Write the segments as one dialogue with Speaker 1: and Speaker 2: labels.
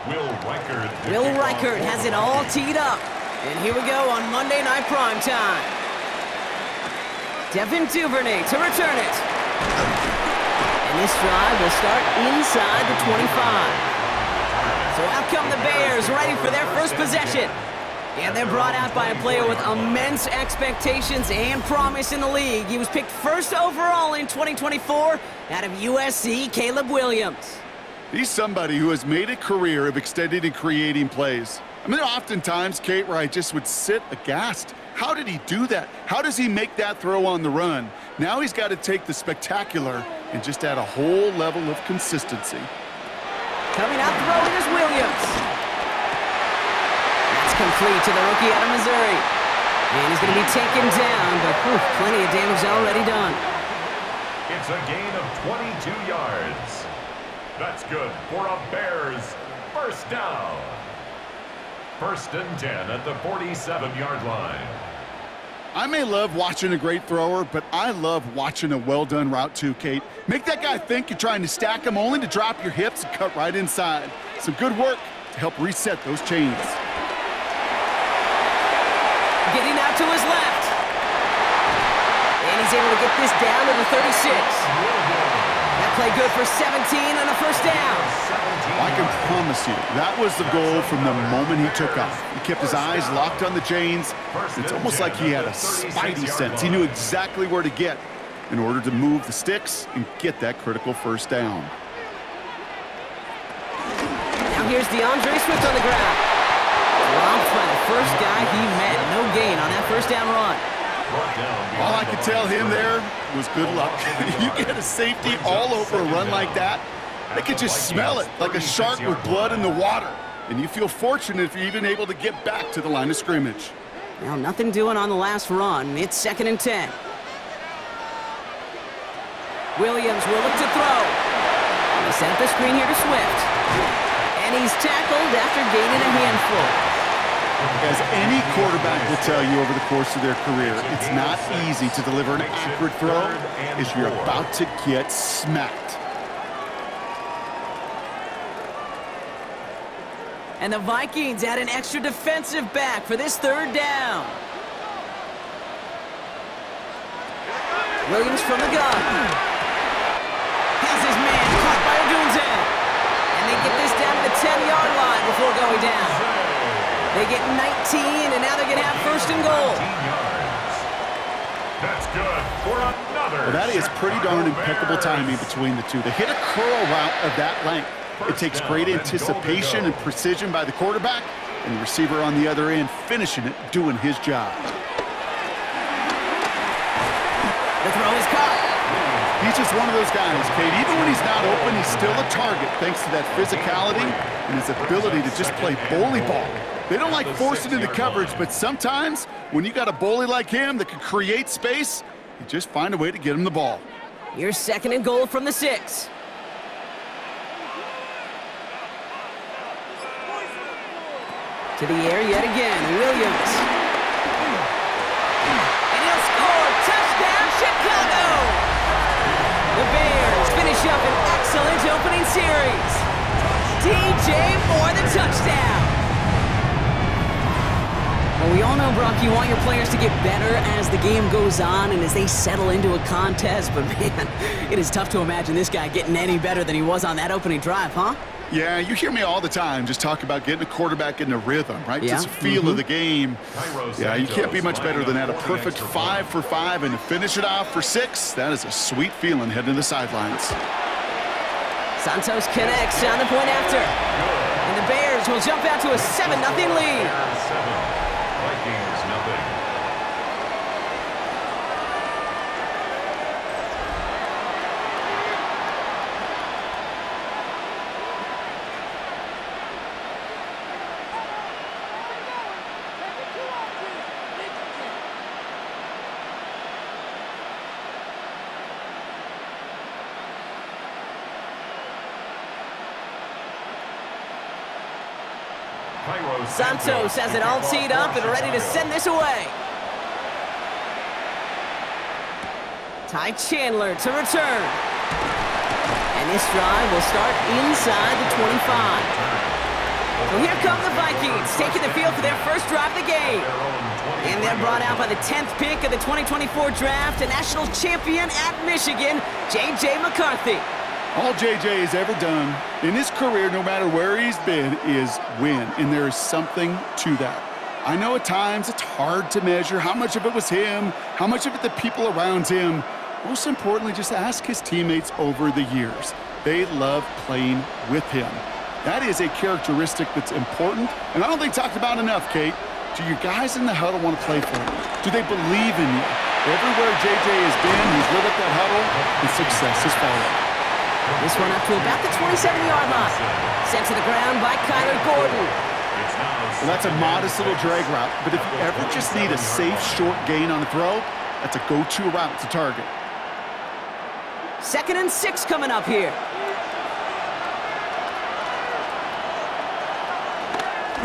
Speaker 1: Will Reichert has it all teed up. And here we go on Monday Night Primetime. Devin Duvernay to return it. And this drive will start inside the 25. So out come the Bears, ready for their first possession. And they're brought out by a player with immense expectations and promise in the league. He was picked first overall in 2024 out of USC, Caleb Williams.
Speaker 2: He's somebody who has made a career of extending and creating plays. I mean, oftentimes, Kate, where I just would sit aghast. How did he do that? How does he make that throw on the run? Now he's got to take the spectacular and just add a whole level of consistency.
Speaker 1: Coming out throwing is Williams. That's complete to the rookie out of Missouri. And he's going to be taken down, but plenty of damage already done.
Speaker 3: It's a gain of 22 yards. That's good for a Bears first down. 1st and 10 at the 47-yard line.
Speaker 2: I may love watching a great thrower, but I love watching a well-done route too, Kate. Make that guy think you're trying to stack him only to drop your hips and cut right inside. Some good work to help reset those chains.
Speaker 1: Getting out to his left. And he's able to get this down to the 36. That play good for 17 and a first down.
Speaker 2: I can promise you, that was the goal from the moment he took off. He kept his eyes locked on the chains. It's almost like he had a spidey sense. He knew exactly where to get in order to move the sticks and get that critical first down.
Speaker 1: Now here's DeAndre Swift on the ground. Dropped by the first guy he met. No gain on that first down run.
Speaker 2: All I could tell him there was good luck. You get a safety all over a run like that, they could just smell it like a shark with blood in the water. And you feel fortunate if you're even able to get back to the line of scrimmage.
Speaker 1: Now, nothing doing on the last run. It's 2nd and 10. Williams will look to throw. He sent the screen here to Swift. And he's tackled after gaining a handful.
Speaker 2: As any quarterback will tell you over the course of their career, it's not easy to deliver an accurate throw as you're about to get smacked.
Speaker 1: And the Vikings add an extra defensive back for this 3rd down. Williams from the gun. Has his man caught by Odunze. And they get this down to the 10-yard line before going down. They get 19, and now they're going to have 1st and goal.
Speaker 3: That's good for another.
Speaker 2: Well, that is pretty darn impeccable timing between the two. To hit a curl route of that length, it takes great anticipation and precision by the quarterback, and the receiver on the other end finishing it, doing his job.
Speaker 1: The throw is caught.
Speaker 2: He's just one of those guys, Kate. Even when he's not open, he's still a target thanks to that physicality and his ability to just play bully ball. They don't like forcing into coverage, but sometimes when you got a bully like him that can create space, you just find a way to get him the ball.
Speaker 1: Here's 2nd and goal from the 6. To the air yet again, Williams. And he'll score! Touchdown, Chicago! The Bears finish up an excellent opening series. DJ Moore, the touchdown. Well, we all know, Brock, you want your players to get better as the game goes on and as they settle into a contest, but man, it is tough to imagine this guy getting any better than he was on that opening drive, huh?
Speaker 2: Yeah, you hear me all the time just talk about getting a quarterback in a rhythm, right?
Speaker 1: Yeah.
Speaker 2: Just the feel of the game. Yeah, you can't be much better than that. A perfect 5 for 5, and to finish it off for 6, that is a sweet feeling heading to the sidelines.
Speaker 1: Santos connects on the point after. And the Bears will jump out to a 7-0 lead.
Speaker 3: Vikings, nothing.
Speaker 1: Santos has it all teed up and ready to send this away. Ty Chandler to return. And this drive will start inside the 25. So here come the Vikings, taking the field for their first drive of the game. And they're brought out by the 10th pick of the 2024 draft, a national champion at Michigan, J.J. McCarthy.
Speaker 2: All J.J. has ever done in his career, no matter where he's been, is win. And there is something to that. I know at times it's hard to measure how much of it was him, how much of it the people around him. Most importantly, just ask his teammates over the years. They love playing with him. That is a characteristic that's important, and I don't think talked about enough, Kate. Do your guys in the huddle want to play for you? Do they believe in you? Everywhere J.J. has been, he's lit up that huddle, and success has followed.
Speaker 1: This one up to about the 27-yard line. Sent to the ground by Kyler Gordon.
Speaker 2: Well, that's a modest little drag route, but if you ever just need a safe, short gain on a throw, that's a go-to route to target.
Speaker 1: 2nd and 6 coming up here.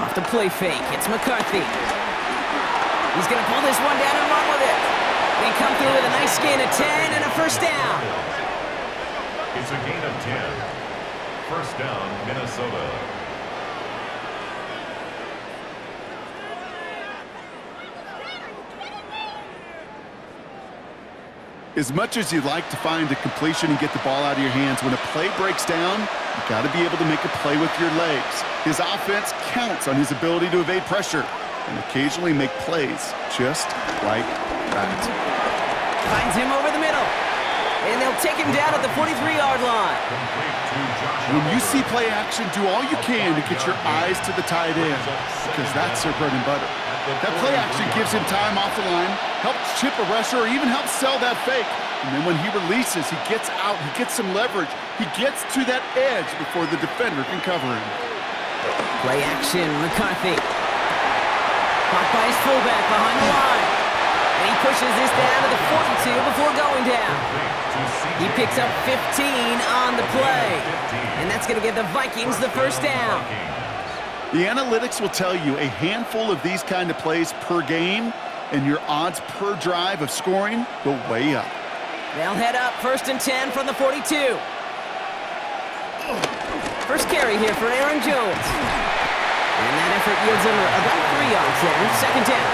Speaker 1: Off the play fake, it's McCarthy. He's going to pull this one down and run with it. They come through with a nice gain of 10 and a first down.
Speaker 3: It's a gain of 10. First down, Minnesota.
Speaker 2: As much as you'd like to find a completion and get the ball out of your hands, when a play breaks down, you've got to be able to make a play with your legs. His offense counts on his ability to evade pressure and occasionally make plays just like that.
Speaker 1: Finds him over the middle. And they'll take him down at the 43-yard line.
Speaker 2: When you see play action, do all you can to get your eyes to the tight end, because that's their bread and butter. That play action gives him time off the line, helps chip a rusher, or even helps sell that fake. And then when he releases, he gets out, he gets some leverage. He gets to that edge before the defender can cover him.
Speaker 1: Play action, McCarthy. Caught by his fullback behind the line. And he pushes this down to the 42 before going down. He picks up 15 on the play. And that's going to give the Vikings the first down.
Speaker 2: The analytics will tell you a handful of these kind of plays per game, and your odds per drive of scoring go way up.
Speaker 1: They'll head up 1st and 10 from the 42. First carry here for Aaron Jones. And that effort yields him about 3 yards there. 2nd down.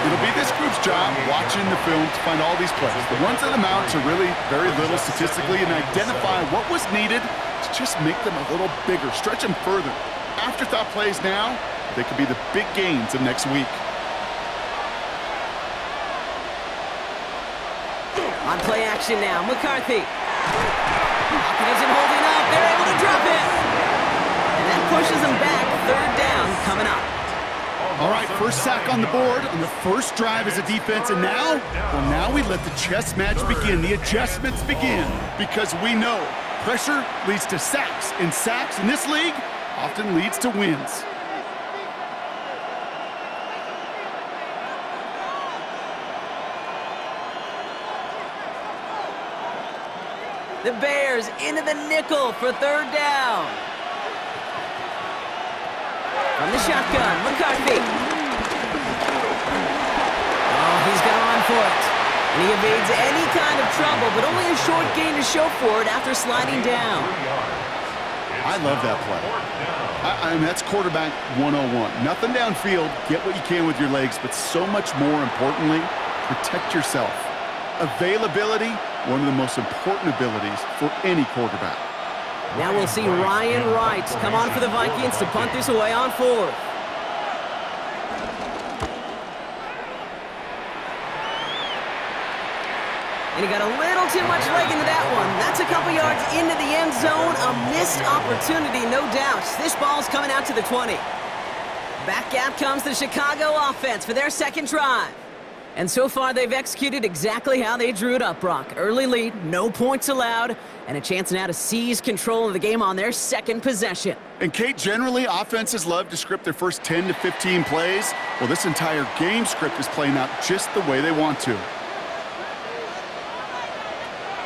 Speaker 2: It'll be this group's job watching the film to find all these plays, the ones that amount to really very little statistically, and identify what was needed to just make them a little bigger, stretch them further. Afterthought plays now, they could be the big gains of next week.
Speaker 1: On play action now, McCarthy. Pocket isn't holding up. They're able to drop it. And that pushes them back. 3rd down coming up.
Speaker 2: All right, first sack on the board on the first drive as a defense, and now, well, now we let the chess match begin, the adjustments begin, because we know pressure leads to sacks, and sacks in this league often leads to wins.
Speaker 1: The Bears into the nickel for 3rd down. From the shotgun, McCarthy. Oh, he's going to run for it. And he evades any kind of trouble, but only a short gain to show for it after sliding down.
Speaker 2: I love that play. I mean, that's quarterback 101. Nothing downfield, get what you can with your legs, but so much more importantly, protect yourself. Availability, one of the most important abilities for any quarterback.
Speaker 1: Now we'll see Ryan Wright come on for the Vikings to punt this away on 4th. And he got a little too much leg into that one. That's a couple yards into the end zone. A missed opportunity, no doubt. This ball's coming out to the 20. Back out comes the Chicago offense for their 2nd drive. And so far, they've executed exactly how they drew it up, Brock. Early lead, no points allowed, and a chance now to seize control of the game on their 2nd possession.
Speaker 2: And, Kate, generally, offenses love to script their first 10 to 15 plays. Well, this entire game script is playing out just the way they want to.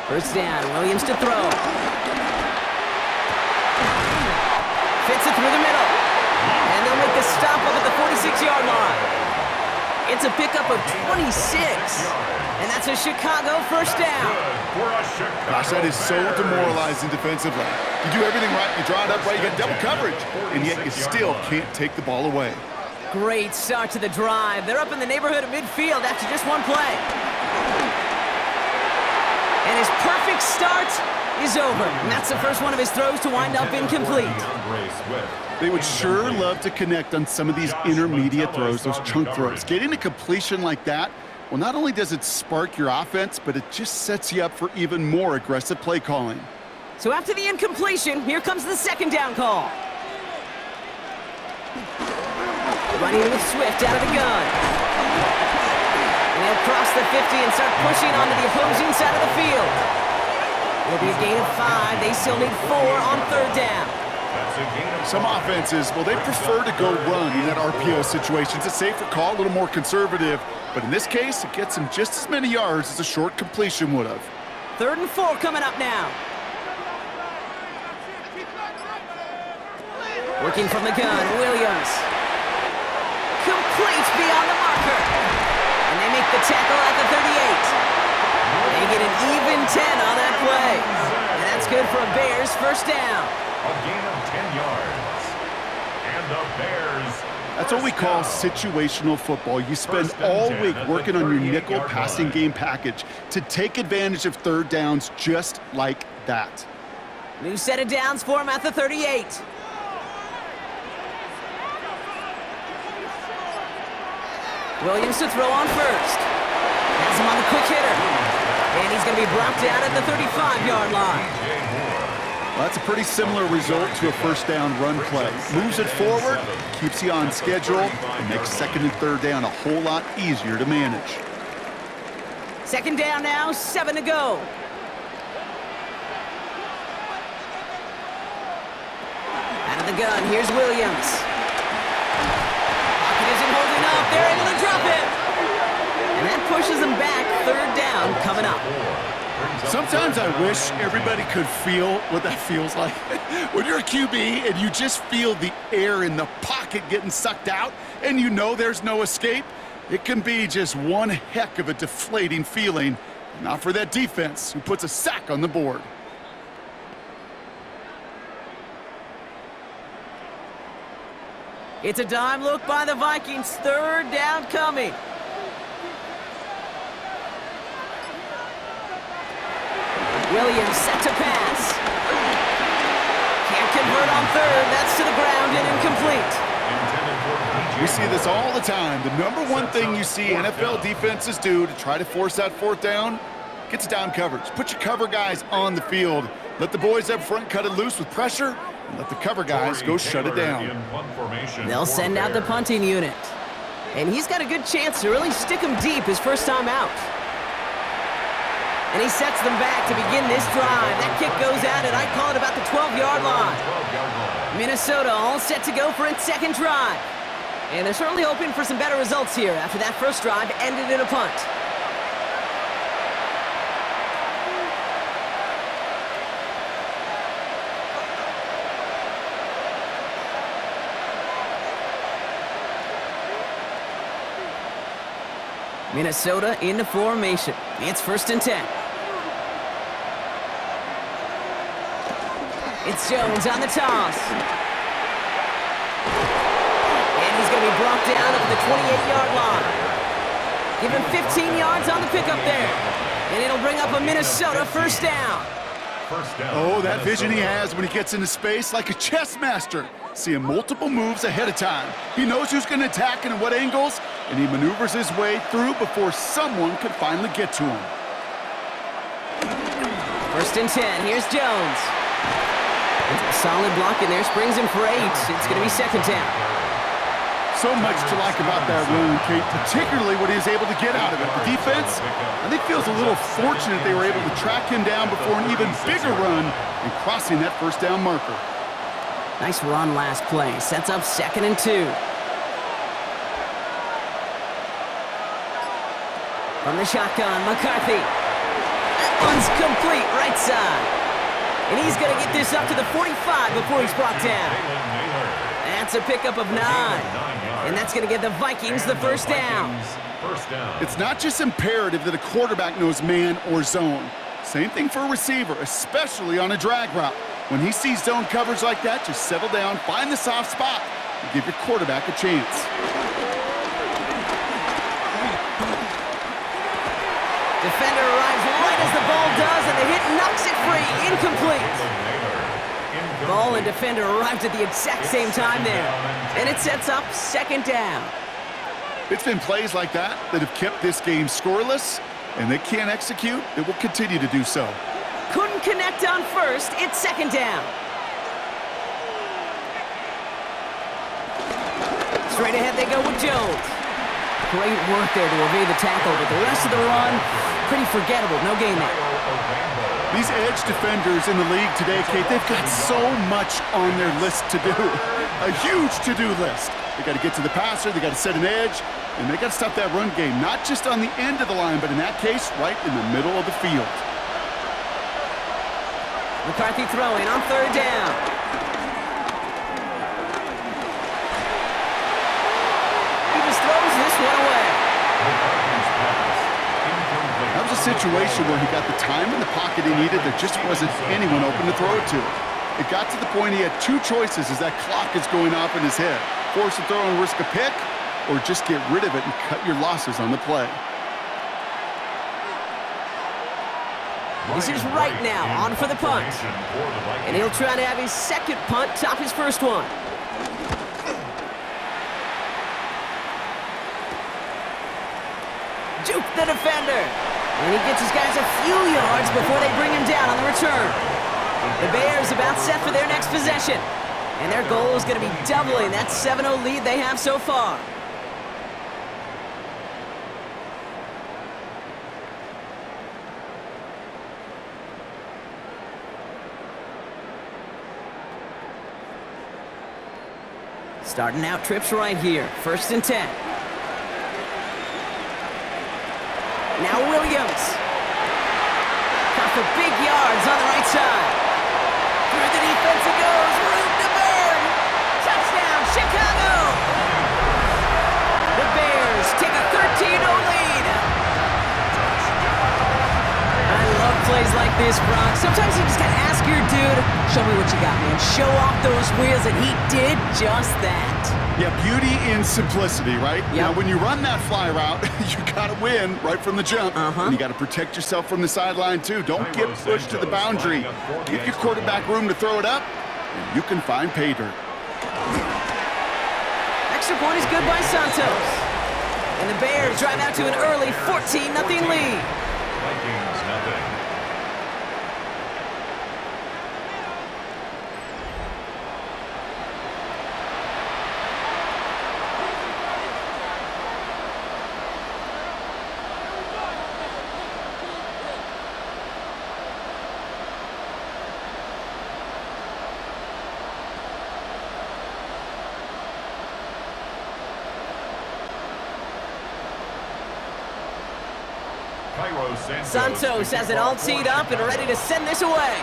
Speaker 1: First down, Williams to throw. Fits it through the middle. And they'll make the stop up at the 46-yard line. It's a pickup of 26. And that's a Chicago first down.
Speaker 2: Gosh, that is so demoralizing defensively. You do everything right, you draw it up right, you get double coverage, and yet you still can't take the ball away.
Speaker 1: Great start to the drive. They're up in the neighborhood of midfield after just one play. And his perfect start is over. And that's the first one of his throws to wind up incomplete.
Speaker 2: They would sure love to connect on some of these intermediate throws, those chunk throws. Getting a completion like that, well, not only does it spark your offense, but it just sets you up for even more aggressive play calling.
Speaker 1: So after the incompletion, here comes the second down call. Running with Swift out of the gun. And he'll cross the 50 and start pushing onto the opposing side of the field. It'll be a gain of 5. They still need 4 on third down.
Speaker 2: Some offenses, well, they prefer to go run in that RPO situation. It's a safer call, a little more conservative. But in this case, it gets him just as many yards as a short completion would have.
Speaker 1: 3rd and 4 coming up now. Working from the gun, Williams. Complete beyond the marker. And they make the tackle at the 38. They get an even 10 on that play. And that's good for a Bears first down.
Speaker 3: A gain of 10 yards. And the Bears.
Speaker 2: That's what we call situational football. You spend all week working on your nickel passing game package to take advantage of third downs just like that.
Speaker 1: New set of downs for him at the 38. Williams to throw on first. Has him on the quick hitter. And he's going to be brought down at the 35-yard line.
Speaker 2: Well, that's a pretty similar result to a first down run play. Moves it forward, keeps you on schedule, and makes second and third down a whole lot easier to manage.
Speaker 1: Second down now, 7 to go. Out of the gun, here's Williams. Pocket isn't holding up, they're able to drop it. And that pushes them back, third down coming up.
Speaker 2: Sometimes I wish everybody could feel what that feels like. When you're a QB and you just feel the air in the pocket getting sucked out and you know there's no escape, it can be just one heck of a deflating feeling. Not for that defense who puts a sack on the board.
Speaker 1: It's a dime look by the Vikings, third down coming. Williams set to pass. Can't convert on third. That's to the ground and incomplete.
Speaker 2: We see this all the time. The #1 thing you see NFL defenses do to try to force that fourth down, gets down coverage. Put your cover guys on the field. Let the boys up front cut it loose with pressure, and let the cover guys go shut it down.
Speaker 1: They'll send out the punting unit. And he's got a good chance to really stick him deep his first time out. And he sets them back to begin this drive. That kick goes out, and I call it about the 12-yard line. Minnesota all set to go for its second drive. And they're certainly hoping for some better results here after that first drive ended in a punt. Minnesota into formation. It's 1st and 10. It's Jones on the toss. And he's going to be brought down up to the 28-yard line. Give him 15 yards on the pickup there. And it'll bring up a Minnesota first down.
Speaker 2: Oh, that vision he has when he gets into space like a chess master. Seeing multiple moves ahead of time. He knows who's going to attack and at what angles, and he maneuvers his way through before someone can finally get to him.
Speaker 1: 1st and 10. Here's Jones. Solid block in there. Springs him for 8. It's going to be second down.
Speaker 2: So much to like about that run, Kate, particularly what he was able to get out of it. The defense, I think, feels a little fortunate they were able to track him down before an even bigger run and crossing that first down marker.
Speaker 1: Nice run last play. Sets up 2nd and 2. From the shotgun, McCarthy. That one's complete, right side. And he's going to get this up to the 45 before he's brought down. That's a pickup of 9. And that's going to give the Vikings the first down.
Speaker 2: It's not just imperative that a quarterback knows man or zone. Same thing for a receiver, especially on a drag route. When he sees zone coverage like that, just settle down, find the soft spot, and give your quarterback a chance.
Speaker 1: Defender arrives right as the ball does, and the hit knocks it free. Incomplete. Ball and defender arrived at the exact same time there. And it sets up second down.
Speaker 2: It's been plays like that that have kept this game scoreless, and they can't execute. It will continue to do so.
Speaker 1: Couldn't connect on first. It's second down. Straight ahead they go with Jones. Great work there to evade the tackle, but the rest of the run, pretty forgettable. No gain there.
Speaker 2: These edge defenders in the league today, Kate, they've got so much on their list to do. A huge to-do list. They got to get to the passer, they got to set an edge, and they got to stop that run game, not just on the end of the line, but in that case, right in the middle of the field.
Speaker 1: McCarthy throwing on third down. He just throws this one away.
Speaker 2: That was a situation where he got the time in the pocket he needed. There just wasn't anyone open to throw it to. It got to the point he had two choices as that clock is going off in his head. Force a throw and risk a pick, or just get rid of it and cut your losses on the play.
Speaker 1: This is right now, on for the punt. And he'll try to have his second punt top his first one. Juke the defender. And he gets his guys a few yards before they bring him down on the return. The Bears about set for their next possession. And their goal is going to be doubling that 7-0 lead they have so far. Starting out trips right here. 1st and 10. Now Williams. Caught for big yards on the right side. Through the defense it goes. Room to burn. Touchdown, Chicago. The Bears take a 13-0 lead. I love plays like this, Brock. Sometimes you just gotta ask your dude, show me what you got, man. Show off those wheels, and he did just that.
Speaker 2: Yeah, beauty in simplicity, right?
Speaker 1: Yep.
Speaker 2: Now, when you run that fly route, you got to win right from the jump. And you got to protect yourself from the sideline, too. Don't get pushed to the boundary. Give your quarterback room to throw it up, and you can find pay dirt.
Speaker 1: Extra point is good by Santos. And the Bears drive out to an early 14-0 lead.
Speaker 3: Vikings nothing.
Speaker 1: Santos has it all teed up and ready to send this away.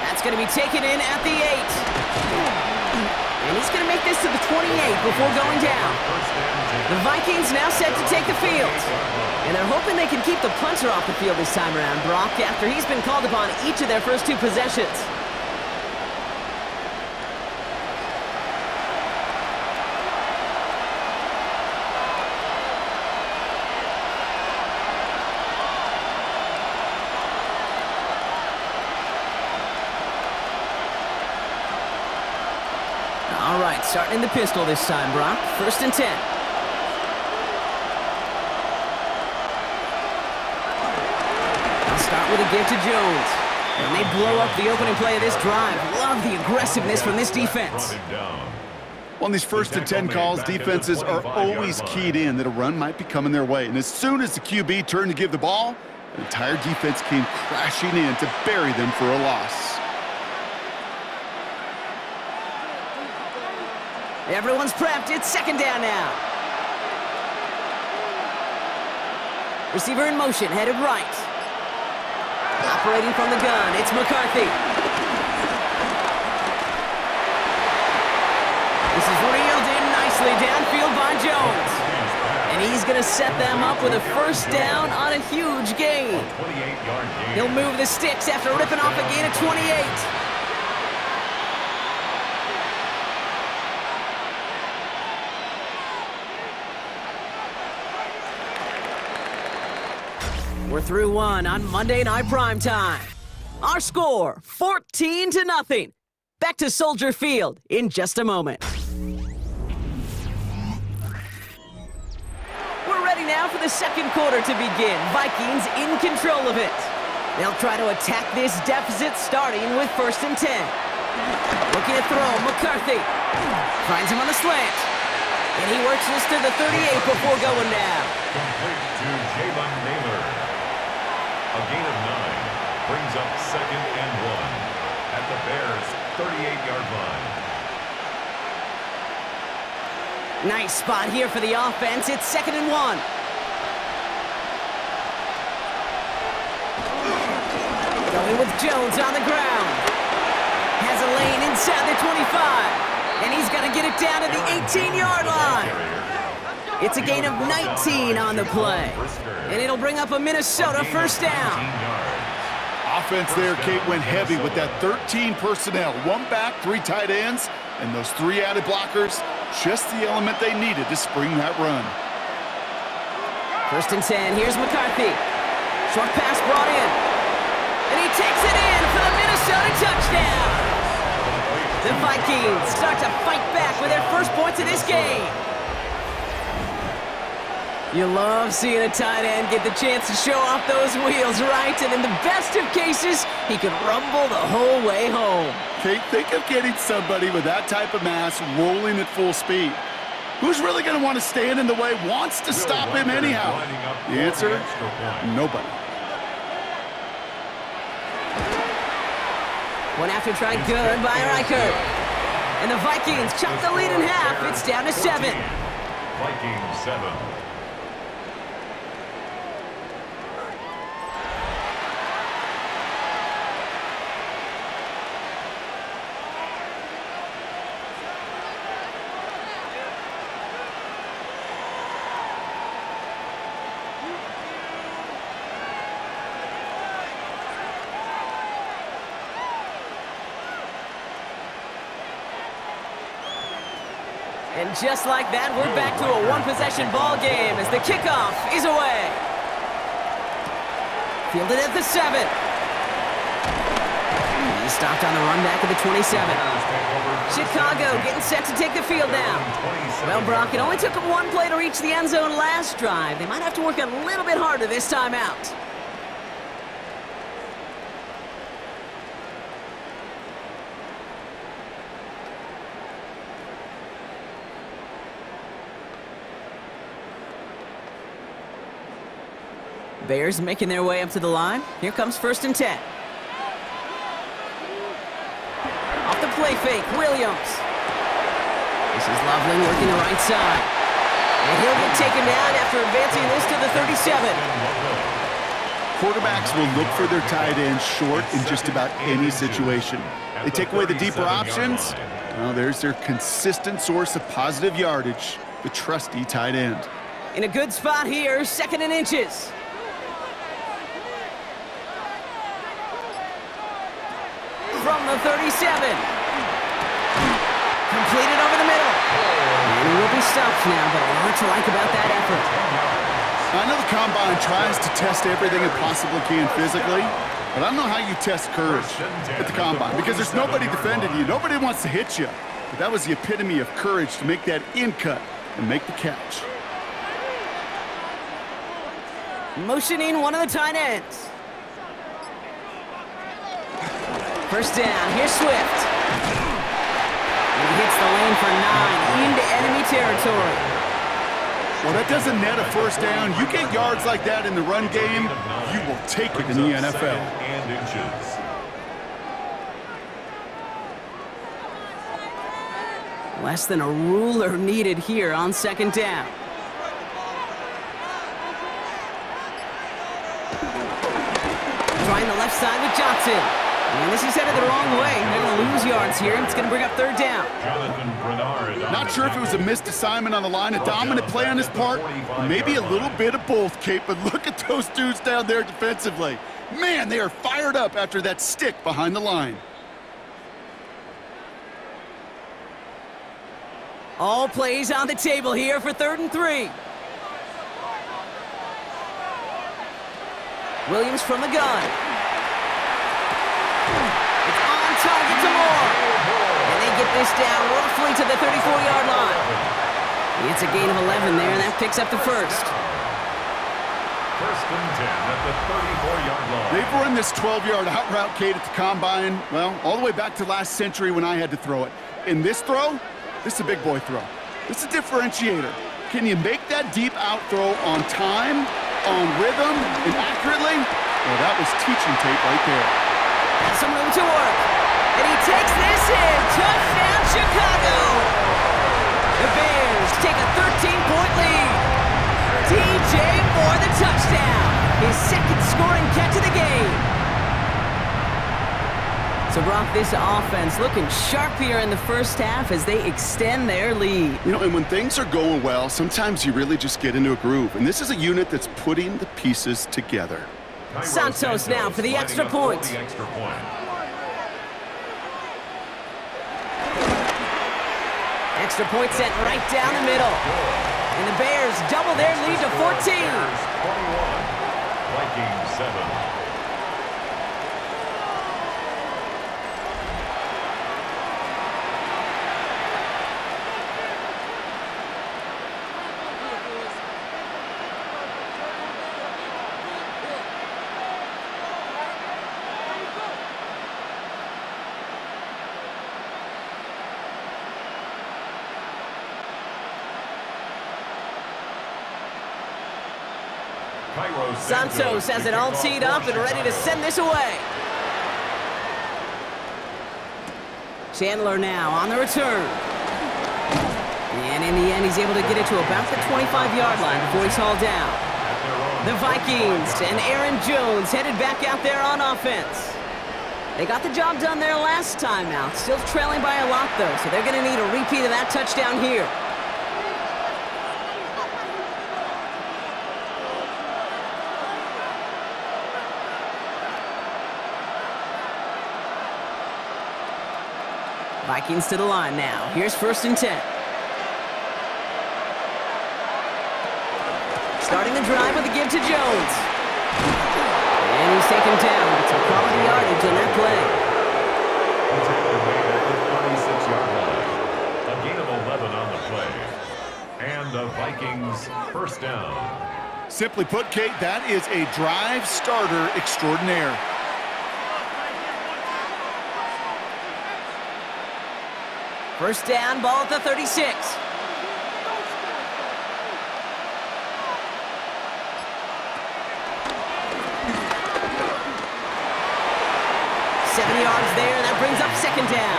Speaker 1: That's going to be taken in at the 8. And he's going to make this to the 28 before going down. The Vikings now set to take the field. And they're hoping they can keep the punter off the field this time around, Brock, after he's been called upon each of their first 2 possessions. All right, starting in the pistol this time, Brock. 1st and 10. I'll start with a give to Jones. And they blow up the opening play of this drive. Love the aggressiveness from this defense.
Speaker 2: On these 1st and 10 calls, defenses are always keyed in that a run might be coming their way. And as soon as the QB turned to give the ball, the entire defense came crashing in to bury them for a loss.
Speaker 1: Everyone's prepped. It's 2nd down now. Receiver in motion, headed right. Operating from the gun, it's McCarthy. This is reeled in nicely downfield by Jones. And he's going to set them up with a first down on a huge gain. He'll move the sticks after ripping off a gain of 28. We're through one on Monday Night Primetime. Our score, 14-0. Back to Soldier Field in just a moment. Now for the second quarter to begin. Vikings in control of it. They'll try to attack this deficit starting with 1st and 10. Looking to throw, McCarthy. Finds him on the slant. And he works this to the 38 before going down.
Speaker 3: Complete to Jalen Naylor. A gain of 9 brings up 2nd and 1 at the Bears' 38-yard line.
Speaker 1: Nice spot here for the offense. It's 2nd and 1. Going with Jones on the ground. Has a lane inside the 25. And he's going to get it down to the 18-yard line. It's a gain of 19 on the play. And it'll bring up a Minnesota first down.
Speaker 2: Offense there, Kate, went heavy with that 13 personnel. 1 back, 3 tight ends, and those 3 added blockers. Just the element they needed to spring that run.
Speaker 1: 1st and 10. Here's McCarthy. Short pass brought in. And he takes it in for the Minnesota touchdown. The Vikings start to fight back with their first points of this game. You love seeing a tight end get the chance to show off those wheels, right? And in the best of cases, he can rumble the whole way home.
Speaker 2: Kate, think of getting somebody with that type of mass rolling at full speed. Who's really going to want to stand in the way, wants to stop him anyhow? The answer, nobody.
Speaker 1: One after try good by Reichert. And the Vikings chop the lead in half. It's down to 7.
Speaker 3: Vikings 7.
Speaker 1: And just like that, we're back to a one-possession ball game as the kickoff is away. Fielded at the 7. He stopped on the run back at the 27. Chicago getting set to take the field down. Well, Brock, it only took them 1 play to reach the end zone last drive. They might have to work a little bit harder this time out. Bears making their way up to the line. Here comes 1st and 10. Off the play fake, Williams. This is Loveland working the right side. And he'll get taken down after advancing this to the 37.
Speaker 2: Quarterbacks will look for their tight ends short in just about any situation. They take away the deeper options. Well, there's their consistent source of positive yardage, the trusty tight end.
Speaker 1: In a good spot here, 2nd and inches. From the 37. Completed over the middle. And he will be stopped now, but a lot to like about that effort.
Speaker 2: I know the Combine tries to test everything it possibly can physically, but I don't know how you test courage at the Combine, because there's nobody defending you. Nobody wants to hit you. But that was the epitome of courage to make that in cut and make the catch.
Speaker 1: Motioning one of the tight ends. 1st down, here's Swift. And he hits the lane for 9 into enemy territory.
Speaker 2: Well, that doesn't net a 1st down. You get yards like that in the run game, you will take it in the NFL.
Speaker 1: Less than a ruler needed here on 2nd down. trying the left side with Johnson. And this is headed the wrong way. They're going to lose yards here, and it's going to bring up third down.
Speaker 2: Not sure if it was a missed assignment on the line, a dominant play on his part, or maybe a little bit of both, Kate, but look at those dudes down there defensively. Man, they are fired up after that stick behind the line.
Speaker 1: All plays on the table here for 3rd and 3. Williams from the gun. It's on target to Moore. And they get this down roughly to the 34-yard line. It's a gain of 11 there, and that picks up the first.
Speaker 3: 1st and 10 at the 34-yard line.
Speaker 2: They've run this 12-yard out route, Kate, at the combine, well, all the way back to last century when I had to throw it. In this throw, this is a big boy throw. This is a differentiator. Can you make that deep out throw on time, on rhythm, and accurately? Well, that was teaching tape right there.
Speaker 1: Has some room to work. And he takes this in. Touchdown, Chicago! The Bears take a 13-point lead. DJ Moore the touchdown. His 2nd scoring catch of the game. So, Brock, this offense looking sharp here in the first half as they extend their lead.
Speaker 2: You know, and when things are going well, sometimes you really just get into a groove. And this is a unit that's putting the pieces together.
Speaker 1: Santos now for the extra point. Extra point sent right down the middle. And the Bears double their lead to 14.
Speaker 3: 21, Vikings 7.
Speaker 1: Santos has it all teed up and ready to send this away. Chandler now on the return. And in the end, he's able to get it to about the 25-yard line before he's hauled down. The Vikings and Aaron Jones headed back out there on offense. They got the job done there last time out. Still trailing by a lot, though, so they're going to need a repeat of that touchdown here. Vikings to the line now. Here's 1st and 10. Starting the drive with a give to Jones. And he's taken down. It's a quality yardage on that play.
Speaker 3: A gain of 11 on the play. And the Vikings 1st down.
Speaker 2: Simply put, Kate, that is a drive starter extraordinaire.
Speaker 1: First down, ball at the 36. 7 yards there, that brings up 2nd down.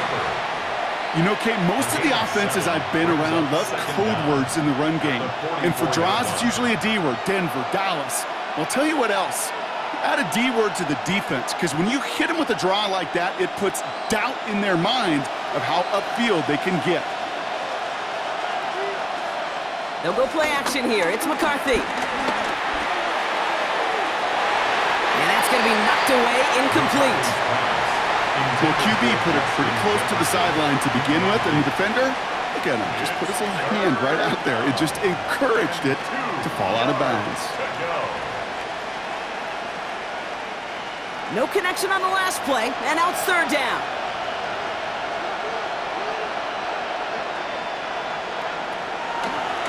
Speaker 2: You know, Kate, most of the offenses I've been around love code words in the run game. And for draws, it's usually a D word, Denver, Dallas. I'll tell you what else. Add a D word to the defense, because when you hit them with a draw like that, it puts doubt in their mind of how upfield they can get.
Speaker 1: They'll go play action here. It's McCarthy. And that's going to be knocked away, incomplete.
Speaker 2: The QB put it pretty close to the sideline to begin with, and the defender, look at him, just put his hand right out there. It just encouraged it to fall out of bounds.
Speaker 1: No connection on the last play, and now it's 3rd down.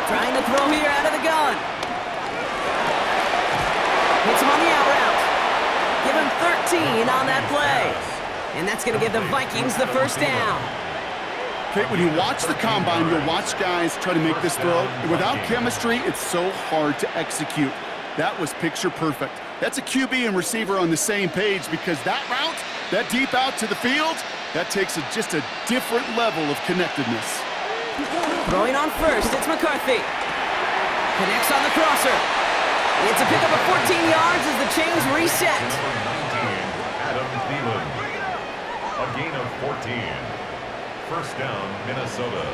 Speaker 1: Trying to throw here out of the gun. Hits him on the out route. Give him 13 on that play. And that's going to give the Vikings the 1st down.
Speaker 2: Okay, when you watch the combine, you'll watch guys try to make this throw. Without chemistry, it's so hard to execute. That was picture perfect. That's a QB and receiver on the same page, because that route, that deep out to the field, that takes just a different level of connectedness.
Speaker 1: Throwing on first, it's McCarthy. Connects on the crosser. It's a pickup of 14 yards as the chains reset.
Speaker 3: 14. First down, Minnesota.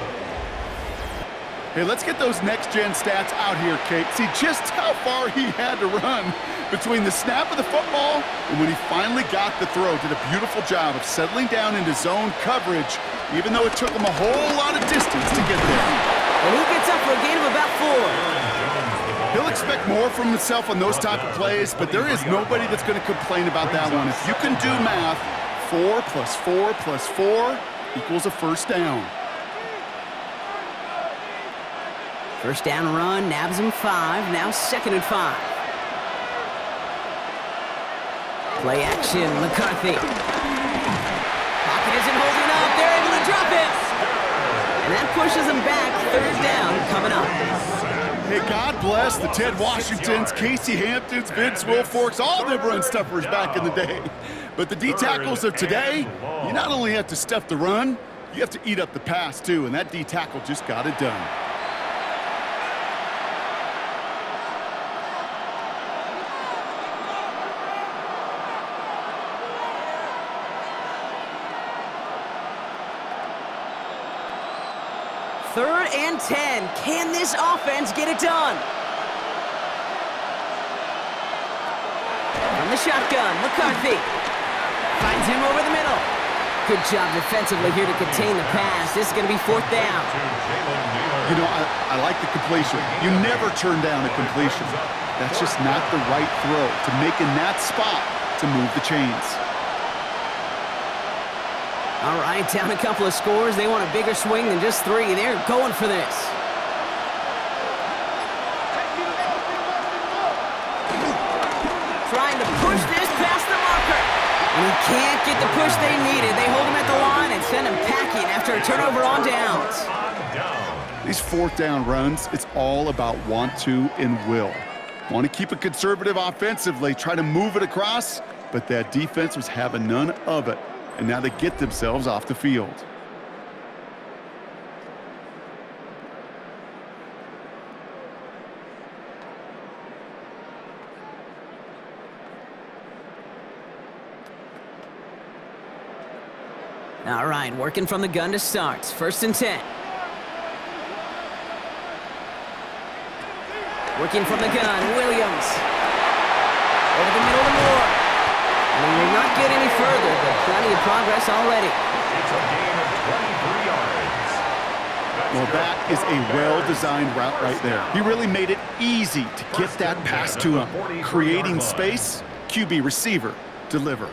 Speaker 2: Hey, let's get those next-gen stats out here, Kate. See just how far he had to run between the snap of the football and when he finally got the throw. Did a beautiful job of settling down into zone coverage, even though it took him a whole lot of distance to get there.
Speaker 1: And he gets up for a gain of about 4.
Speaker 2: He'll expect more from himself on those type of plays, but there is nobody that's going to complain about that one. If you can do math, 4 plus 4 plus 4 equals a first down.
Speaker 1: First down run, nabs him 5, now 2nd and 5. Play action, McCarthy. Pocket isn't holding up, they're able to drop it. And that pushes him back, 3rd down coming up.
Speaker 2: Hey, God bless the Ted Washingtons, Casey Hamptons, Vince Wilforks, all them run stuffers back in the day. But the D-tackles of today, you not only have to stuff the run, you have to eat up the pass too, and that D-tackle just got it done.
Speaker 1: Third and 10. Can this offense get it done? From the shotgun, McCarthy finds him over the middle. Good job defensively here to contain the pass. This is going to be 4th down.
Speaker 2: You know, I like the completion. You never turn down a completion. That's just not the right throw to make in that spot to move the chains.
Speaker 1: All right, down a couple of scores. They want a bigger swing than just 3. They're going for this. Trying to push this past the marker. And he can't get the push they needed. They hold him at the line and send him packing after a turnover on downs.
Speaker 2: These 4th down runs, it's all about want to and will. Want to keep it conservative offensively, try to move it across, but that defense was having none of it. And now they get themselves off the field.
Speaker 1: All right, working from the gun to start. 1st and 10. Working from the gun, Williams. Over the middle to Moore. And he will not get any further, but plenty of progress already.
Speaker 3: It's a gain of 23 yards.
Speaker 2: Well, that is a well-designed route right there. He really made it easy to get that pass to him. Creating space, QB receiver, deliver.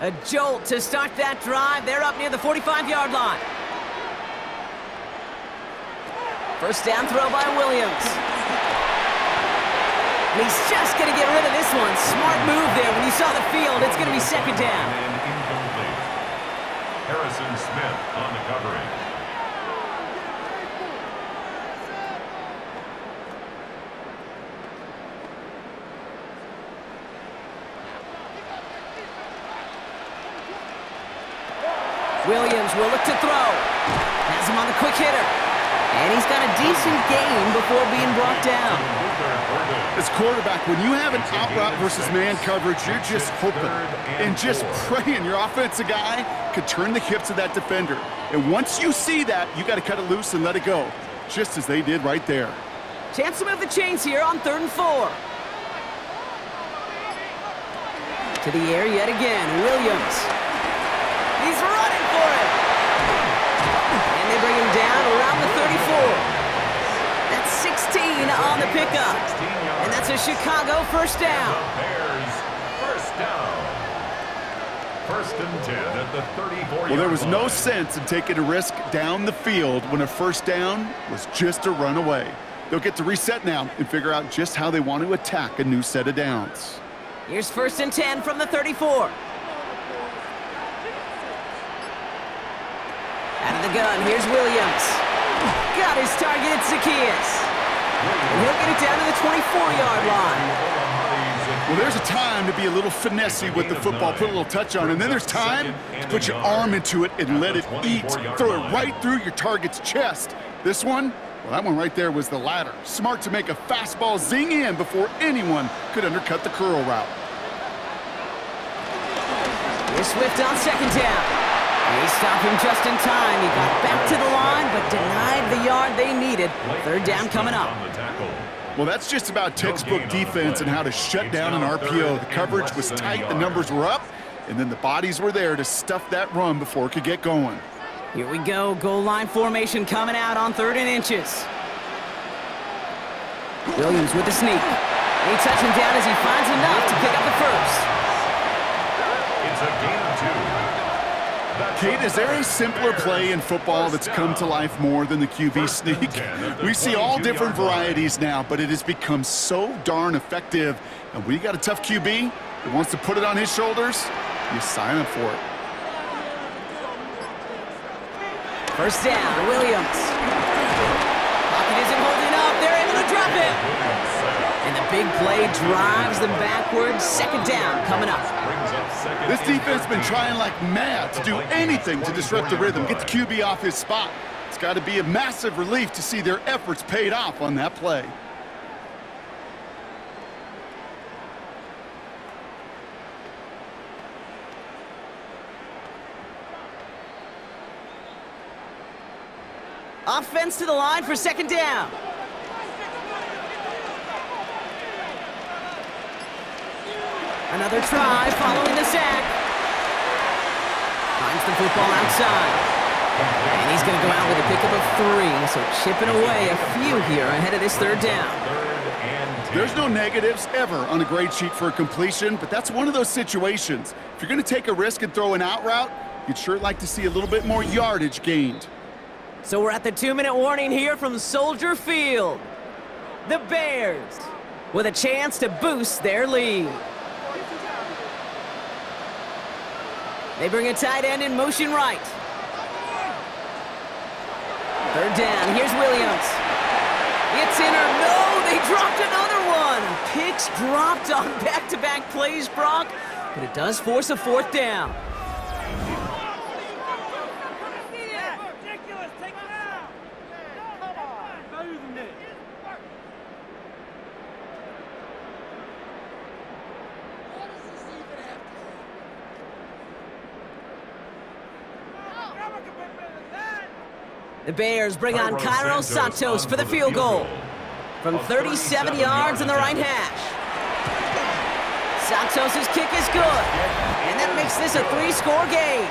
Speaker 1: A jolt to start that drive. They're up near the 45-yard line. First down throw by Williams. And he's just going to get rid of this one. Smart move there. When you saw the field, it's going to be 2nd down.
Speaker 3: And incomplete. Harrison Smith on the coverage.
Speaker 1: Williams will look to throw. Has him on the quick hitter. And he's got a decent gain before being brought down.
Speaker 2: As quarterback, when you have an out route versus man coverage, you're just hoping and just praying your offensive guy could turn the hips of that defender. And once you see that, you got to cut it loose and let it go, just as they did right there.
Speaker 1: Chance to move the chains here on 3rd and 4. To the air yet again, Williams. He's running for it. And they bring him down around the 34. That's 16 on the pickup. And that's a Chicago first down.
Speaker 3: The Bears first down. 1st and 10 at the 34-yard
Speaker 2: Well, there was no
Speaker 3: line.
Speaker 2: sense in taking a risk down the field when a first down was just a run away. They'll get to reset now and figure out just how they want to attack a new set of downs.
Speaker 1: Here's 1st and 10 from the 34. Out of the gun, here's Williams. Got his target at Zacchaeus. And he'll get it down to the 24-yard line.
Speaker 2: Well, there's a time to be a little finessey with the football, put a little touch on, and then there's time to put your arm into it and let it eat. Throw it right through your target's chest. This one, well, that one right there was the latter. Smart to make a fastball zing in before anyone could undercut the curl route.
Speaker 1: Here's Swift on 2nd down. They stopped him just in time. He got back to the line, but denied the yard they needed. Third down coming up.
Speaker 2: Well, that's just about textbook defense and how to shut down an RPO. The coverage was tight, the numbers were up, and then the bodies were there to stuff that run before it could get going.
Speaker 1: Here we go. Goal line formation coming out on 3rd and inches. Williams with the sneak. They touch him down as he finds enough to pick up the first.
Speaker 3: It's a gain of 2.
Speaker 2: Kate, is there a simpler play in football that's come to life more than the QB sneak? We see all different varieties now, but it has become so darn effective. And when you got a tough QB that wants to put it on his shoulders, you sign up for it.
Speaker 1: First down, Williams. Pocket isn't holding up. They're able to drop it. And the big play drives them backwards. 2nd down coming up.
Speaker 2: This defense has been trying like mad to do anything to disrupt the rhythm, get the QB off his spot. It's got to be a massive relief to see their efforts paid off on that play.
Speaker 1: Offense to the line for 2nd down. Another try following the sack. Finds the football outside. And he's going to go out with a pickup of 3. So chipping away a few here ahead of this 3rd down.
Speaker 2: There's no negatives ever on a grade sheet for a completion, but that's one of those situations. If you're going to take a risk and throw an out route, you'd sure like to see a little bit more yardage gained.
Speaker 1: So we're at the 2-minute warning here from Soldier Field. The Bears with a chance to boost their lead. They bring a tight end in motion right. 3rd down, here's Williams. It's in or no, they dropped another one. Picks dropped on back-to-back plays, Brock, but it does force a 4th down. The Bears bring on Cairo Santos for the field goal from 37 yards in the right hash. Santos' kick is good, and that makes this a 3-score game.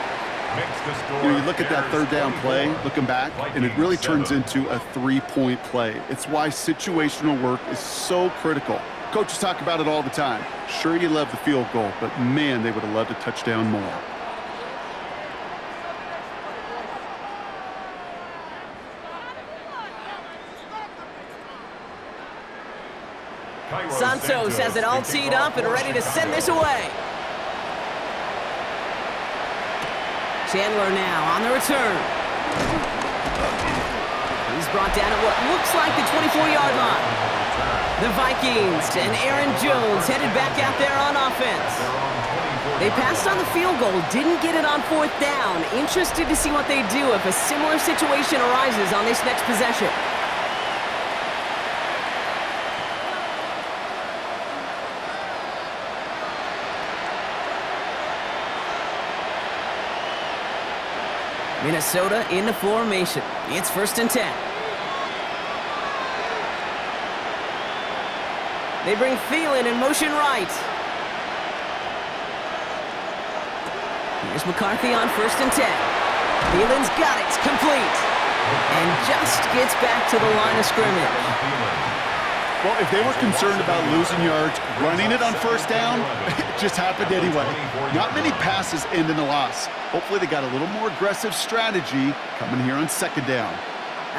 Speaker 2: You look at that 3rd down play, looking back, and it really turns into a 3-point play. It's why situational work is so critical. Coaches talk about it all the time. Sure, you love the field goal, but man, they would have loved a touchdown more.
Speaker 1: Santos has it all teed up and ready to send this away. Chandler now on the return. He's brought down at what looks like the 24-yard line. The Vikings and Aaron Jones headed back out there on offense. They passed on the field goal, didn't get it on 4th down. Interested to see what they do if a similar situation arises on this next possession. Minnesota in the formation. It's 1st and 10. They bring Thielen in motion right. Here's McCarthy on 1st and 10. Thielen's got it, complete. And just gets back to the line of scrimmage.
Speaker 2: Well, if they were concerned about losing yards, running it on 1st down, it just happened anyway. Not many passes end in a loss. Hopefully they got a little more aggressive strategy coming here on 2nd down.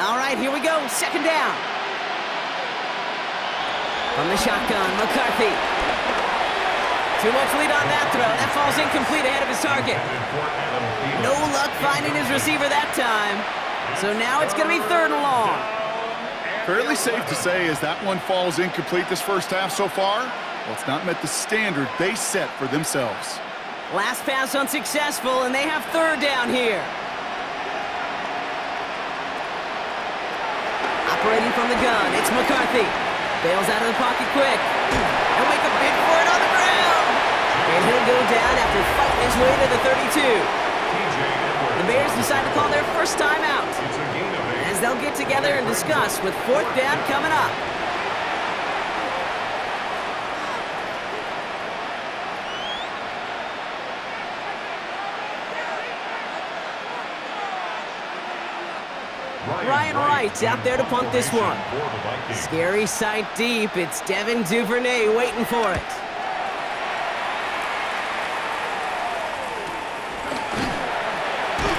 Speaker 1: All right, here we go, 2nd down. From the shotgun, McCarthy. Too much lead on that throw. That falls incomplete ahead of his target. No luck finding his receiver that time. So now it's going to be 3rd and long.
Speaker 2: Fairly safe to say as that one falls incomplete this first half so far, well, it's not met the standard they set for themselves.
Speaker 1: Last pass unsuccessful, and they have 3rd down here. Operating from the gun, it's McCarthy. Bails out of the pocket quick. He'll make a bid for it on the ground. And he'll go down after fighting his way to the 32. first timeout.
Speaker 3: It's a gain of 8.
Speaker 1: As they'll get together and discuss with fourth down coming up. Ryan Wright's out there to punt this one. Scary sight deep. It's Devin Duvernay waiting for it.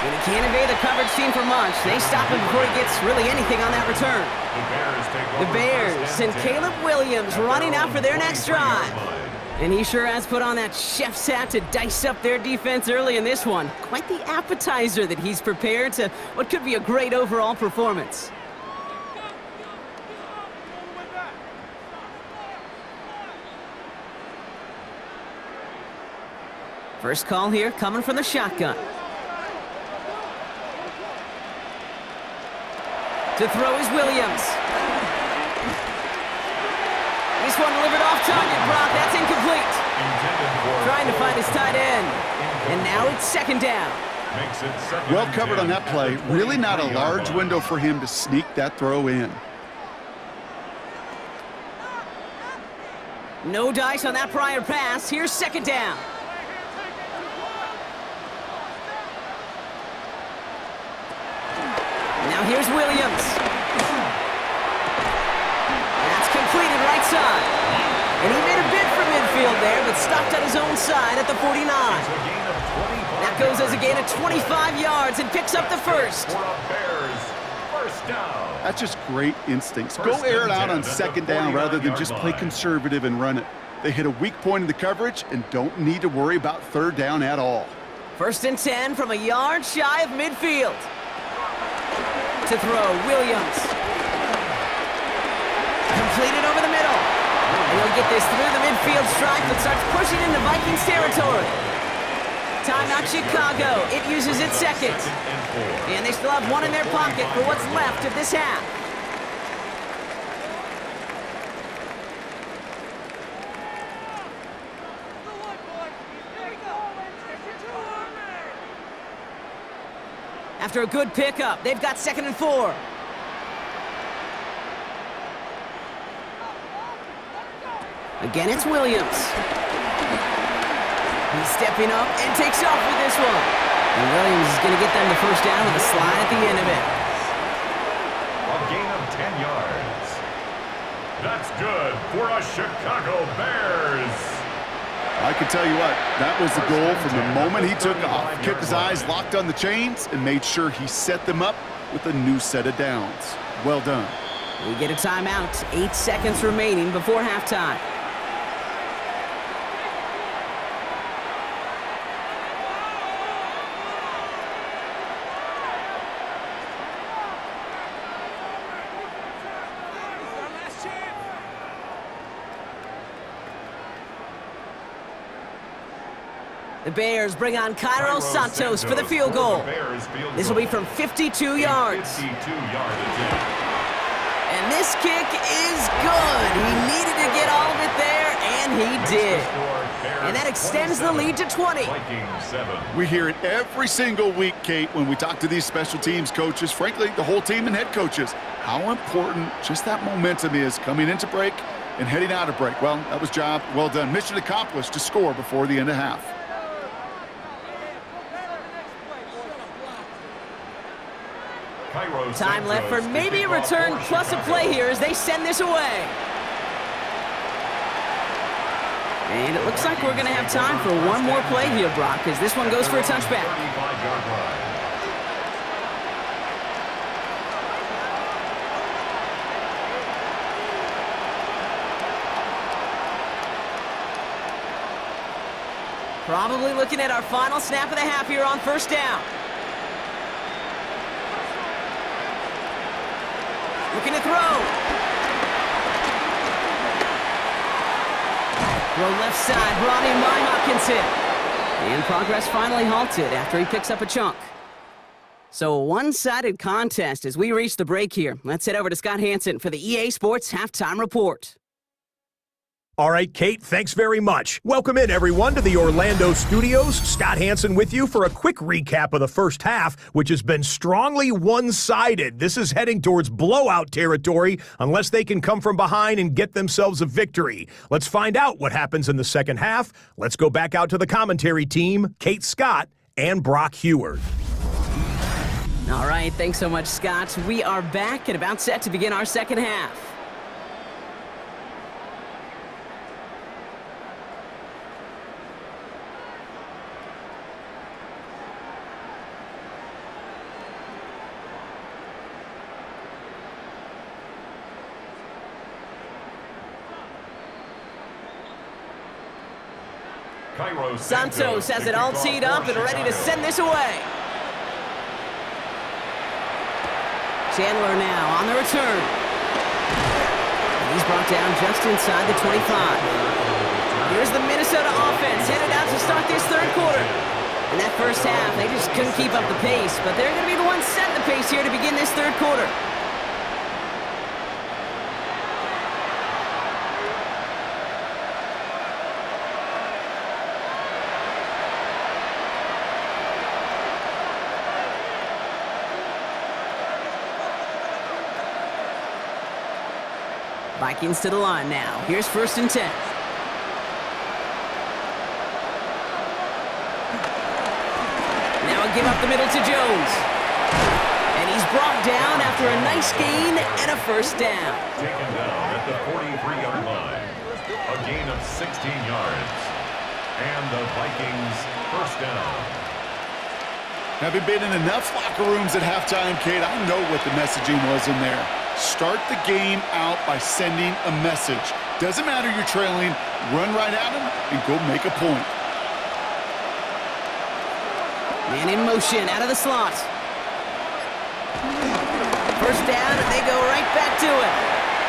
Speaker 1: When he can't evade the coverage team for much, they stop him before he gets really anything on that return. The Bears and Caleb Williams running out for their next drive. And he sure has put on that chef's hat to dice up their defense early in this one. Quite the appetizer that he's prepared to what could be a great overall performance. First call here coming from the shotgun. To throw is Williams. This one delivered off target, Brock. That's incomplete. Trying to find his tight end. And now it's second down.
Speaker 2: Well covered on that play. Really not a large window for him to sneak that throw in.
Speaker 1: No dice on that prior pass. Here's second down. Now here's Williams. That's completed right side. And he made a bid for midfield there, but stopped on his own side at the 49. That goes as a gain of 25 yards and picks up the first.
Speaker 2: That's just great instincts. Go air it out on second down rather than just play conservative and run it. They hit a weak point in the coverage and don't need to worry about third down at all.
Speaker 1: First and 10 from a yard shy of midfield. To throw, Williams. Completed over the middle. And he'll get this through the midfield stripe and starts pushing into Vikings territory. Timeout Chicago. It uses its second. And they still have one in their pocket for what's left of this half. After a good pickup, they've got 2nd and 4. Again, it's Williams. He's stepping up and takes off with this one. And Williams is going to get them the first down with a slide at the end of it.
Speaker 3: A gain of 10 yards. That's good for a Chicago Bears.
Speaker 2: I can tell you what, that was the goal from the moment he took off. Kept his eyes locked on the chains and made sure he set them up with a new set of downs. Well done.
Speaker 1: We get a timeout. 8 seconds remaining before halftime. The Bears bring on Cairo Santos for the field goal. This will be from 52 yards. And this kick is good. He needed to get all of it there, and he did. And that extends the lead to 20.
Speaker 2: We hear it every single week, Kate, when we talk to these special teams coaches, frankly, the whole team and head coaches, how important just that momentum is coming into break and heading out of break. Well, that was job well done. Mission accomplished to score before the end of half.
Speaker 1: Time left for maybe a return plus a play here as they send this away. And it looks like we're going to have time for one more play here, Brock, because this one goes for a touchback. Probably looking at our final snap of the half here on first down. Looking to throw. Throw left side, brought in by Hopkinson. And progress finally halted after he picks up a chunk. So a one-sided contest as we reach the break here. Let's head over to Scott Hansen for the EA Sports Halftime Report.
Speaker 4: All right, Kate, thanks very much. Welcome in, everyone, to the Orlando studios. Scott Hansen with you for a quick recap of the first half, which has been strongly one-sided. This is heading towards blowout territory unless they can come from behind and get themselves a victory. Let's find out what happens in the second half. Let's go back out to the commentary team, Kate Scott and Brock Heward.
Speaker 1: All right, thanks so much, Scott. We are back and about set to begin our second half. Santos has it all teed up and ready to send this away. Chandler now on the return. And he's brought down just inside the 25. Here's the Minnesota offense headed out to start this third quarter. In that first half, they just couldn't keep up the pace, but they're going to be the ones setting the pace here to begin this third quarter. Vikings to the line now. Here's 1st and 10. Now a give up the middle to Jones. And he's brought down after a nice gain and a first down.
Speaker 3: Taken down at the 43-yard line. A gain of 16 yards. And the Vikings first down.
Speaker 2: Having been in enough locker rooms at halftime, Kate, I know what the messaging was in there. Start the game out by sending a message. Doesn't matter you're trailing, run right at them and go make a point.
Speaker 1: Man in motion out of the slot. First down, and they go right back to it.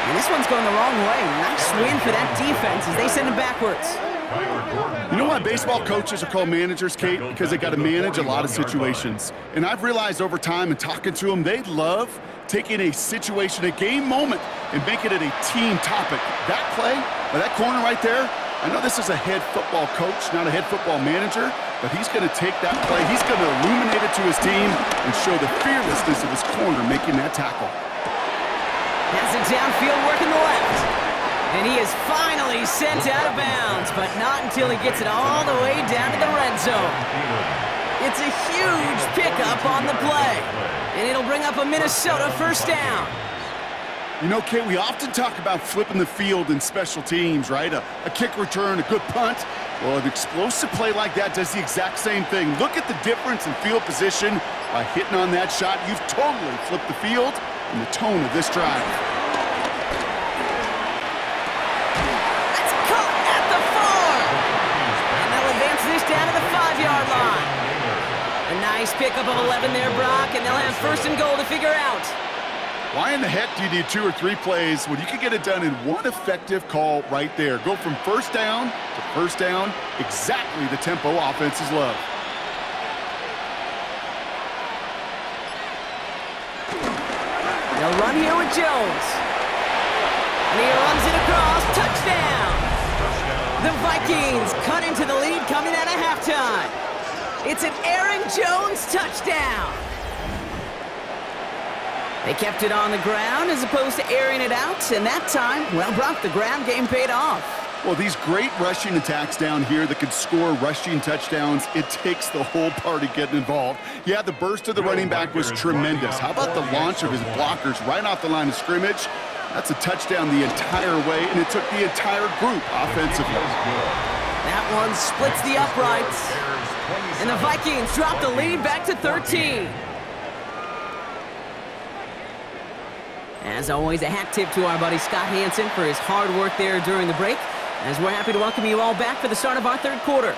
Speaker 1: And this one's going the wrong way. Nice win for that defense as they send it backwards.
Speaker 2: You know why baseball coaches are called managers, Kate? Because they got to manage a lot of situations. And I've realized over time and talking to them, they love taking a situation, a game moment, and making it a team topic. That play, or that corner right there, I know this is a head football coach, not a head football manager, but he's going to take that play, he's going to illuminate it to his team and show the fearlessness of his corner making that tackle.
Speaker 1: Has it downfield working the left. And he is finally sent out of bounds, but not until he gets it all the way down to the red zone. It's a huge pickup on the play, and it'll bring up a Minnesota first down.
Speaker 2: You know, Kate, we often talk about flipping the field in special teams, right? A kick return, a good punt. Well, an explosive play like that does the exact same thing. Look at the difference in field position. By hitting on that shot, you've totally flipped the field and the tone of this drive.
Speaker 1: That's caught at the 4. And they'll advance this down to the 5-yard line. A nice pickup of 11 there, Brock, and they'll have 1st and goal to figure out.
Speaker 2: Why in the heck do you need 2 or 3 plays when you can get it done in one effective call right there? Go from first down to first down, exactly the tempo offenses love.
Speaker 1: They'll run here with Jones. And he runs it across, touchdown! The Vikings cut into the lead coming out of halftime. It's an Aaron Jones touchdown. They kept it on the ground as opposed to airing it out, and that time, well, Brock, the ground game paid off.
Speaker 2: Well, these great rushing attacks down here that could score rushing touchdowns, it takes the whole party getting involved. Yeah, the burst of the running back was tremendous. How about the launch of his blockers right off the line of scrimmage? That's a touchdown the entire way, and it took the entire group offensively.
Speaker 1: That one splits the uprights, and the Vikings drop the lead back to 13. As always, a hat tip to our buddy Scott Hansen for his hard work there during the break, as we're happy to welcome you all back for the start of our third quarter.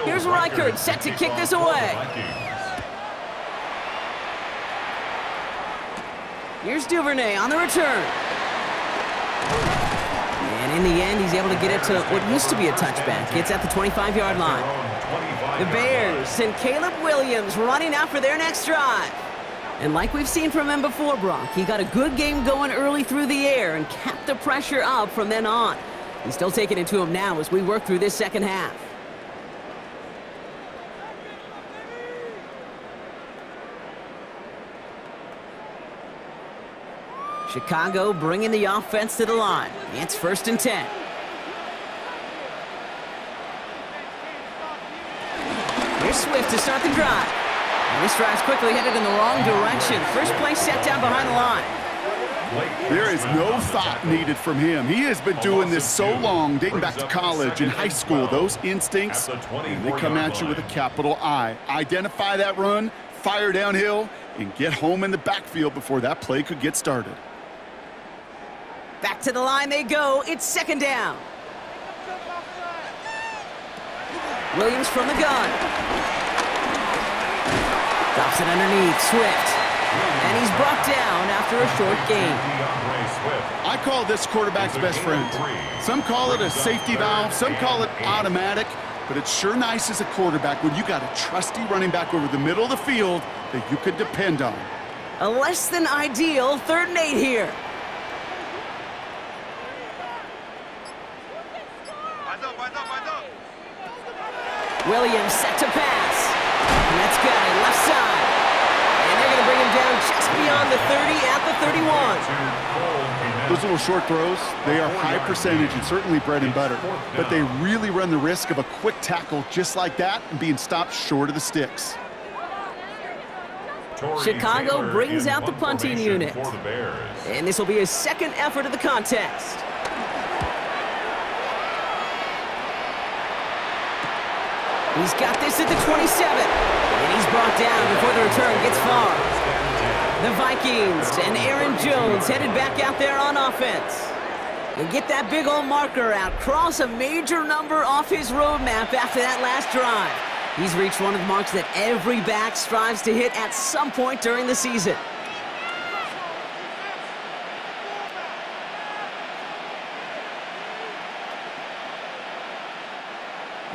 Speaker 1: Here's Reichert set to kick this away. Here's Duvernay on the return. In the end, he's able to get it to what used to be a touchback. It's at the 25-yard line. The Bears and Caleb Williams running out for their next drive. And like we've seen from him before, Brock, he got a good game going early through the air and kept the pressure up from then on. He's still taking it to him now as we work through this second half. Chicago bringing the offense to the line. It's 1st and 10. Here's Swift to start the drive. And this drive's quickly headed in the wrong direction. First play set down behind the line.
Speaker 2: There is no thought needed from him. He has been doing this so long, dating back to college and high school. Those instincts, they come at you with a capital I. Identify that run, fire downhill, and get home in the backfield before that play could get started.
Speaker 1: Back to the line they go. It's 2nd down. Williams from the gun. Drops it underneath. Swift. And he's brought down after a short gain.
Speaker 2: I call this quarterback's best friend. Some call it a safety valve. Some call it automatic. But it's sure nice as a quarterback when you got a trusty running back over the middle of the field that you can depend on.
Speaker 1: A less than ideal 3rd and 8 here. Williams set to pass. And that's good. Left side. And they're going to bring him down just beyond the 30 at the 31.
Speaker 2: Those little short throws, they are high percentage and certainly bread and butter. But they really run the risk of a quick tackle just like that and being stopped short of the sticks.
Speaker 1: Chicago brings out the punting unit. And this will be his 2nd effort of the contest. He's got this at the 27, and he's brought down before the return gets far. The Vikings and Aaron Jones headed back out there on offense. He'll get that big old marker out, cross a major number off his roadmap after that last drive. He's reached one of the marks that every back strives to hit at some point during the season.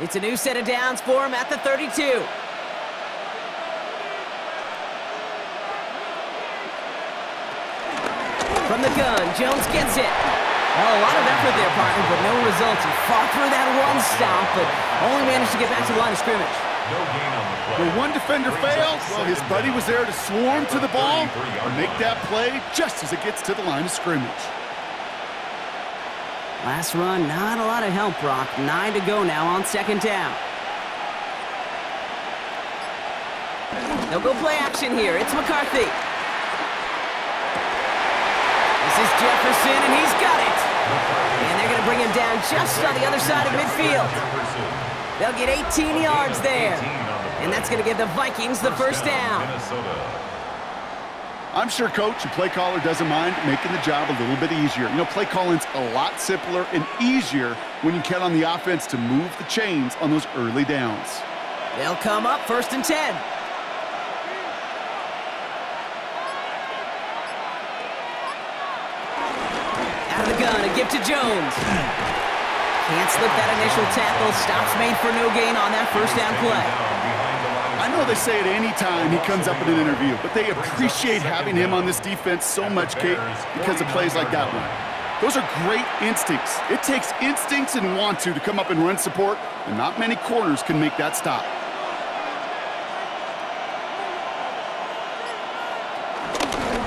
Speaker 1: It's a new set of downs for him at the 32. From the gun, Jones gets it. Well, a lot of effort there, partner, but no results. He fought through that one stop, but only managed to get back to the line of scrimmage.
Speaker 2: When one defender fails, well, his buddy was there to swarm to the ball or make that play just as it gets to the line of scrimmage.
Speaker 1: Last run, not a lot of help, Brock. 9 to go now on 2nd down. They'll go play action here. It's McCarthy. This is Jefferson, and he's got it. And they're going to bring him down just on the other side of midfield. They'll get 18 yards there. And that's going to give the Vikings the 1st down.
Speaker 2: I'm sure coach and play caller doesn't mind making the job a little bit easier. You know, play calling's a lot simpler and easier when you count on the offense to move the chains on those early downs.
Speaker 1: They'll come up 1st and 10. Out of the gun, a give to Jones. Can't slip that initial tackle. Stops made for no gain on that 1st down play.
Speaker 2: I know they say it any time he comes up in an interview, but they appreciate having him on this defense so much, Kate, because of plays like that one. Those are great instincts. It takes instincts and want to come up and run support, and not many corners can make that stop.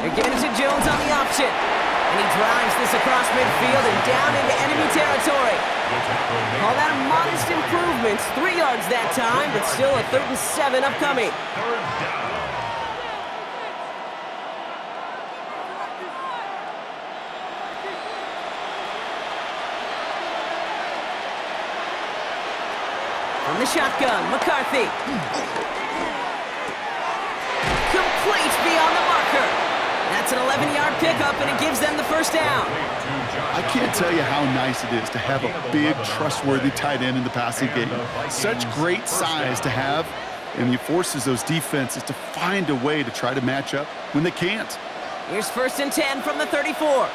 Speaker 1: They're giving it to Jones on the option. And he drives this across midfield and down into enemy territory. Call that a modest improvement. 3 yards that time, but still a 3rd and 7 upcoming. From the shotgun, McCarthy. Complete beyond the marker. That's an 11-yard pickup, and it gives them the 1st down.
Speaker 2: I can't tell you how nice it is to have a big, trustworthy tight end in the passing game. Such great size to have, and he forces those defenses to find a way to try to match up when they can't.
Speaker 1: Here's 1st and 10 from the 34.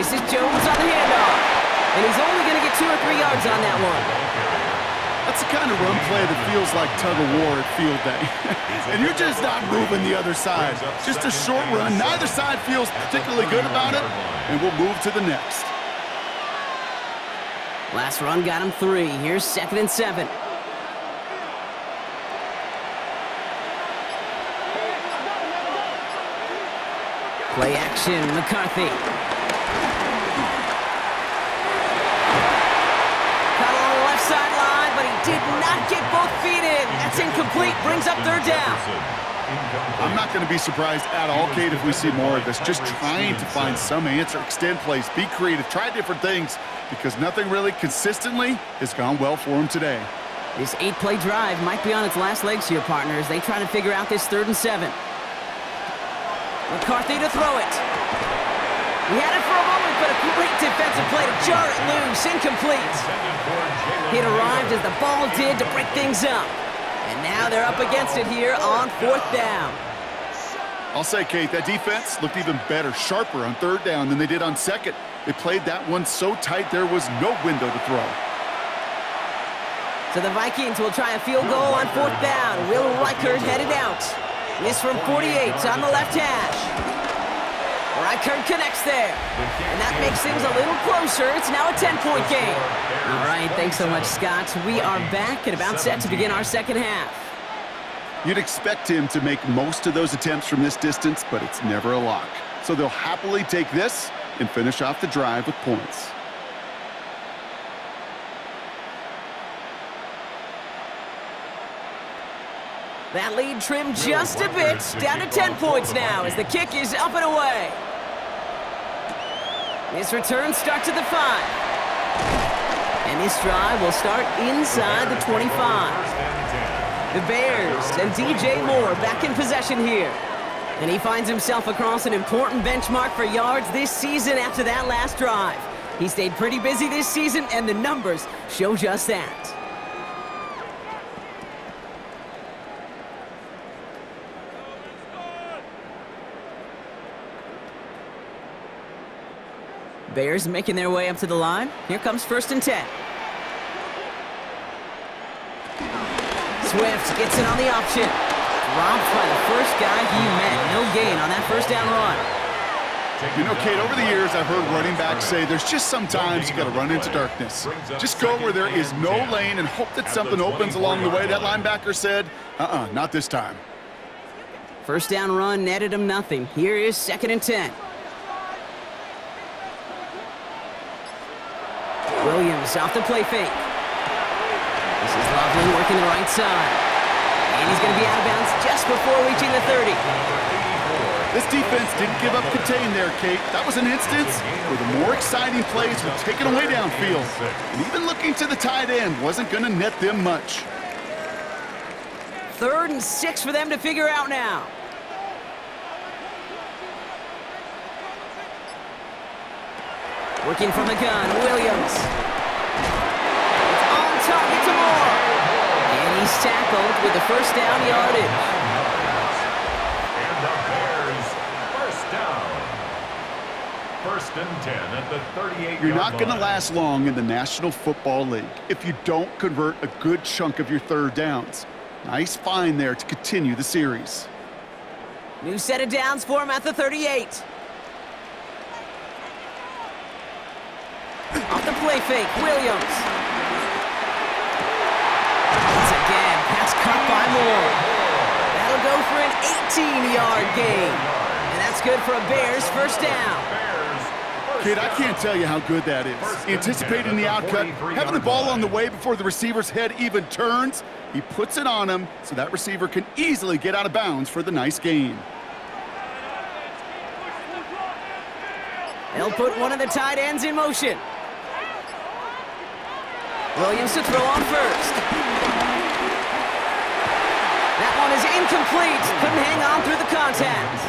Speaker 1: This is Jones on the handoff. And he's only going to get 2 or 3 yards on that one.
Speaker 2: That's the kind of run play that feels like tug-of-war at field day. And you're just not moving the other side. Just a short run. Neither side feels particularly good about it, and we'll move to the next.
Speaker 1: Last run got him 3. Here's 2nd and 7. Play action, McCarthy. Caught along the left sideline, but he did not get both feet in. That's incomplete, brings up 3rd down.
Speaker 2: I'm not going to be surprised at all, Kate, if we see more of this. Just trying to find some answer, extend plays, be creative, try different things, because nothing really consistently has gone well for him today.
Speaker 1: This 8-play drive might be on its last legs here, partners. They try to figure out this 3rd and 7. McCarthy to throw it. He had it for a moment, but a great defensive play to jar it loose. Incomplete. It arrived as the ball did to break things up. And now they're up against it here on 4th down.
Speaker 2: I'll say, Kate, that defense looked even better, sharper on 3rd down than they did on 2nd. They played that one so tight there was no window to throw.
Speaker 1: So the Vikings will try a field goal on 4th down. Will Reichert headed out. This from 48 on the left hash. Reichert connects there. And that makes things a little closer. It's now a 10-point game. All right, thanks so much, Scott. We are back and about set to begin our 2nd half.
Speaker 2: You'd expect him to make most of those attempts from this distance, but it's never a lock. So they'll happily take this and finish off the drive with points.
Speaker 1: That lead trimmed just a bit, down to 10 points now as the kick is up and away. This return starts at the 5. And this drive will start inside the 25. The Bears and DJ Moore back in possession here. And he finds himself across an important benchmark for yards this season after that last drive. He stayed pretty busy this season, and the numbers show just that. Bears making their way up to the line. Here comes 1st and 10. Swift gets it on the option. Robbed by the first guy he met. No gain on that 1st down run.
Speaker 2: You know, Kate, over the years, I've heard running backs say there's just sometimes you got to run into darkness. Just go where there is no lane and hope that something opens along the way. That linebacker said, not this time.
Speaker 1: 1st down run netted him nothing. Here is 2nd and 10. Williams off the play fake. This is Loveland working the right side. And he's going to be out of bounds just before reaching the 30.
Speaker 2: This defense didn't give up contain there, Kate. That was an instance where the more exciting plays were taken away downfield. And even looking to the tight end wasn't going to net them much.
Speaker 1: 3rd and 6 for them to figure out now. Working from the gun, Williams. It's on target to Moore. And he's tackled with the 1st down yardage.
Speaker 3: And the Bears, 1st down. 1st and 10 at the 38-yard line.
Speaker 2: You're not going to last long in the National Football League if you don't convert a good chunk of your 3rd downs. Nice find there to continue the series.
Speaker 1: New set of downs for him at the 38. Off the play fake, Williams. Once again, pass caught by Moore. That'll go for an 18-yard gain. And that's good for a Bears 1st down.
Speaker 2: Kid, I can't tell you how good that is. Anticipating the outcut, having the ball on the way before the receiver's head even turns, he puts it on him so that receiver can easily get out of bounds for the nice gain.
Speaker 1: They'll put one of the tight ends in motion. Williams to throw on 1st. That one is incomplete. Couldn't hang on through the contact.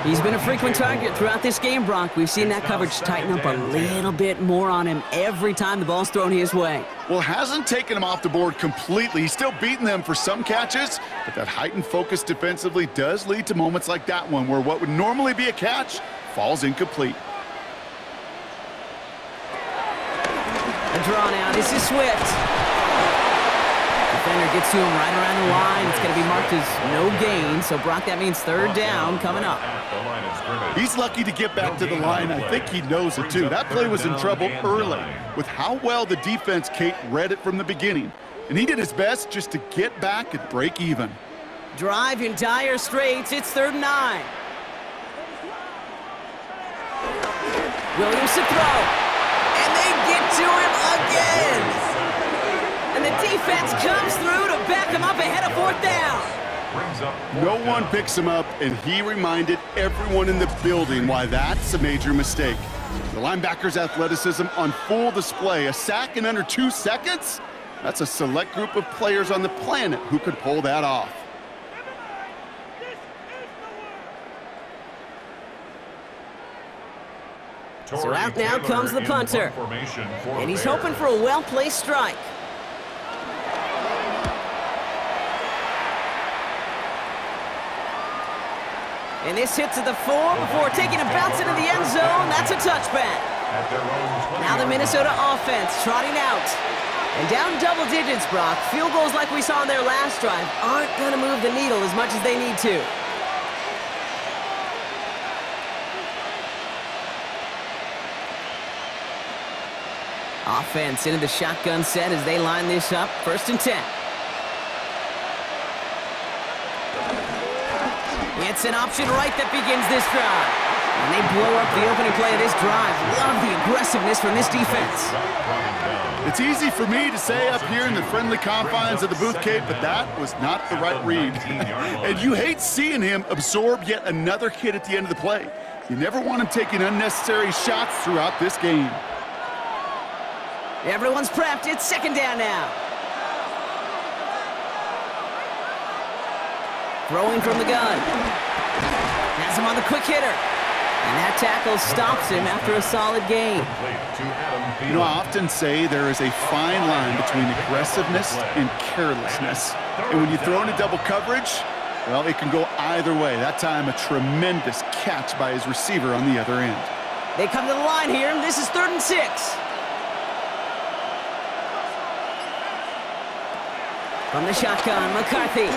Speaker 1: He's been a frequent target throughout this game, Brock. We've seen that coverage tighten up a little bit more on him every time the ball's thrown his way.
Speaker 2: Well, hasn't taken him off the board completely. He's still beating them for some catches, but that heightened focus defensively does lead to moments like that one where what would normally be a catch falls incomplete.
Speaker 1: A draw now. This is Swift. Defender gets to him right around the line. It's going to be marked as no gain. So, Brock, that means third down coming up.
Speaker 2: He's lucky to get back to the line. I think he knows it, too. That play was in trouble early with how well the defense, Kate, read it from the beginning. And he did his best just to get back and break even.
Speaker 1: Drive in dire straits. It's 3rd and 9. Williams to throw. And they get to him again. And the defense comes through to back him up ahead of 4th down.
Speaker 2: No one picks him up, and he reminded everyone in the building why that's a major mistake. The linebacker's athleticism on full display. A sack in under 2 seconds? That's a select group of players on the planet who could pull that off.
Speaker 1: So out now comes the punter. And he's hoping for a well-placed strike. And this hits at the 4 before taking a bounce into the end zone. That's a touchback. Now the Minnesota offense trotting out. And down double digits, Brock. Field goals like we saw in their last drive aren't going to move the needle as much as they need to. Offense into the shotgun set as they line this up. 1st and 10. It's an option right that begins this drive. And they blow up the opening play of this drive. Love the aggressiveness from this defense.
Speaker 2: It's easy for me to say up here in the friendly confines of the booth, Kate, but that was not the right read. And you hate seeing him absorb yet another hit at the end of the play. You never want him taking unnecessary shots throughout this game.
Speaker 1: Everyone's prepped. It's 2nd down now. Throwing from the gun. Has him on the quick hitter. And that tackle stops him after a solid gain.
Speaker 2: You know, I often say there is a fine line between aggressiveness and carelessness. And when you throw into double coverage, well, it can go either way. That time, a tremendous catch by his receiver on the other end.
Speaker 1: They come to the line here. This is 3rd and 6. From the shotgun, McCarthy.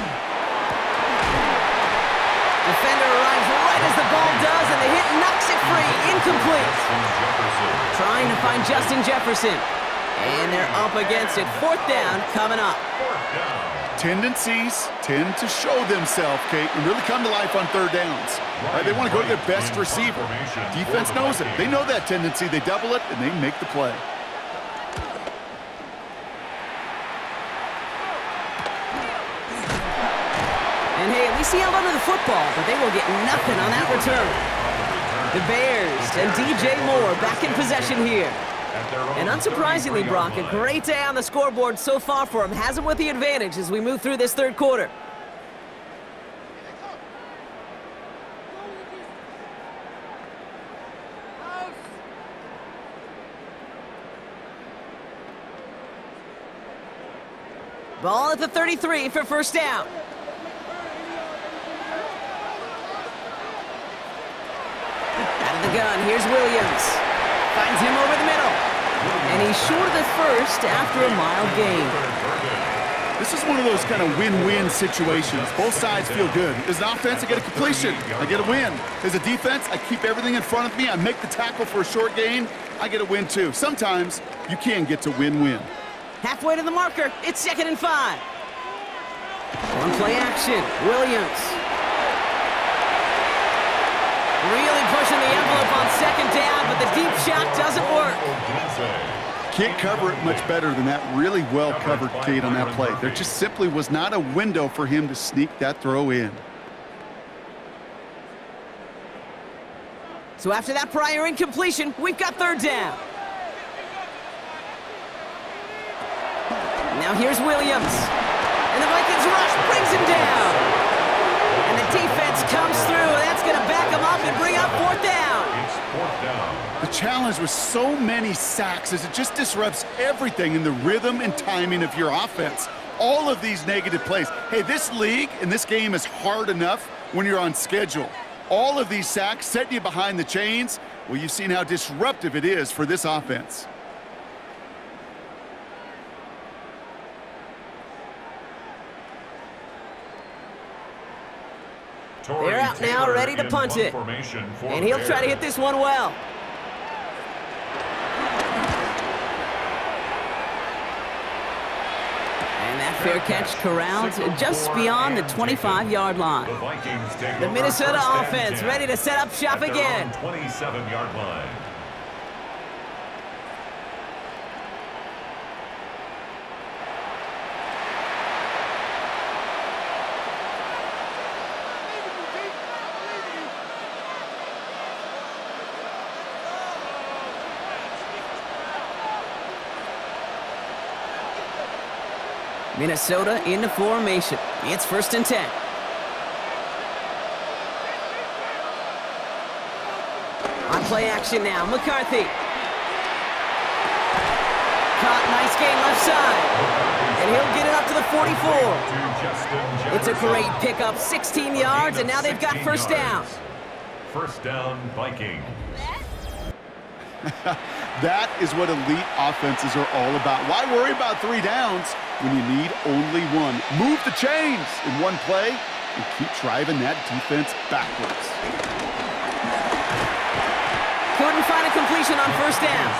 Speaker 1: Defender arrives right as the ball does, and the hit knocks it free. Incomplete. Trying to find Justin Jefferson. And they're up against it. 4th down coming up.
Speaker 2: Tendencies tend to show themselves, Kate, and really come to life on 3rd downs. Right, they want to go to their best receiver. Defense knows it. They know that tendency. They double it, and they make the play.
Speaker 1: And hey, at least he held onto the football, but they will get nothing on that return. The Bears and DJ Moore back in possession here. And unsurprisingly, Brock, a great day on the scoreboard so far for him. Has him with the advantage as we move through this 3rd quarter. Ball at the 33 for 1st down. Out of the gun, here's Williams. Finds him over the middle. And he's short of the 1st after a mild gain.
Speaker 2: This is one of those kind of win-win situations. Both sides feel good. As an offense, I get a completion. I get a win. As a defense, I keep everything in front of me. I make the tackle for a short gain. I get a win, too. Sometimes, you can get to win-win.
Speaker 1: Halfway to the marker. It's 2nd and 5. On play action, Williams. Really pushing the envelope on 2nd down, but the deep shot doesn't work.
Speaker 2: Can't cover it much better than that. Really well covered, Kate, on that play. There just simply was not a window for him to sneak that throw in.
Speaker 1: So after that prior incompletion, we've got 3rd down. Now here's Williams. And the Vikings rush brings him down. And the defense comes through. That's going to back him up and bring up 4th down.
Speaker 3: It's 4th down.
Speaker 2: The challenge with so many sacks is it just disrupts everything in the rhythm and timing of your offense. All of these negative plays. Hey, this league and this game is hard enough when you're on schedule. All of these sacks setting you behind the chains. Well, you've seen how disruptive it is for this offense.
Speaker 1: They're out now, ready to punt it. And he'll try to hit this one well. And that fair catch corralled just beyond the 25-yard line. The Minnesota offense ready to set up shop again.
Speaker 3: 27-yard line.
Speaker 1: Minnesota into formation. It's 1st and 10. On play action now, McCarthy. Caught, nice gain left side. And he'll get it up to the 44. It's a great pickup, 16 yards, and now they've got 1st down.
Speaker 3: 1st down, Vikings.
Speaker 2: That is what elite offenses are all about. Why worry about 3 downs when you need only 1? Move the chains in one play and keep driving that defense backwards.
Speaker 1: Couldn't find a completion on 1st down.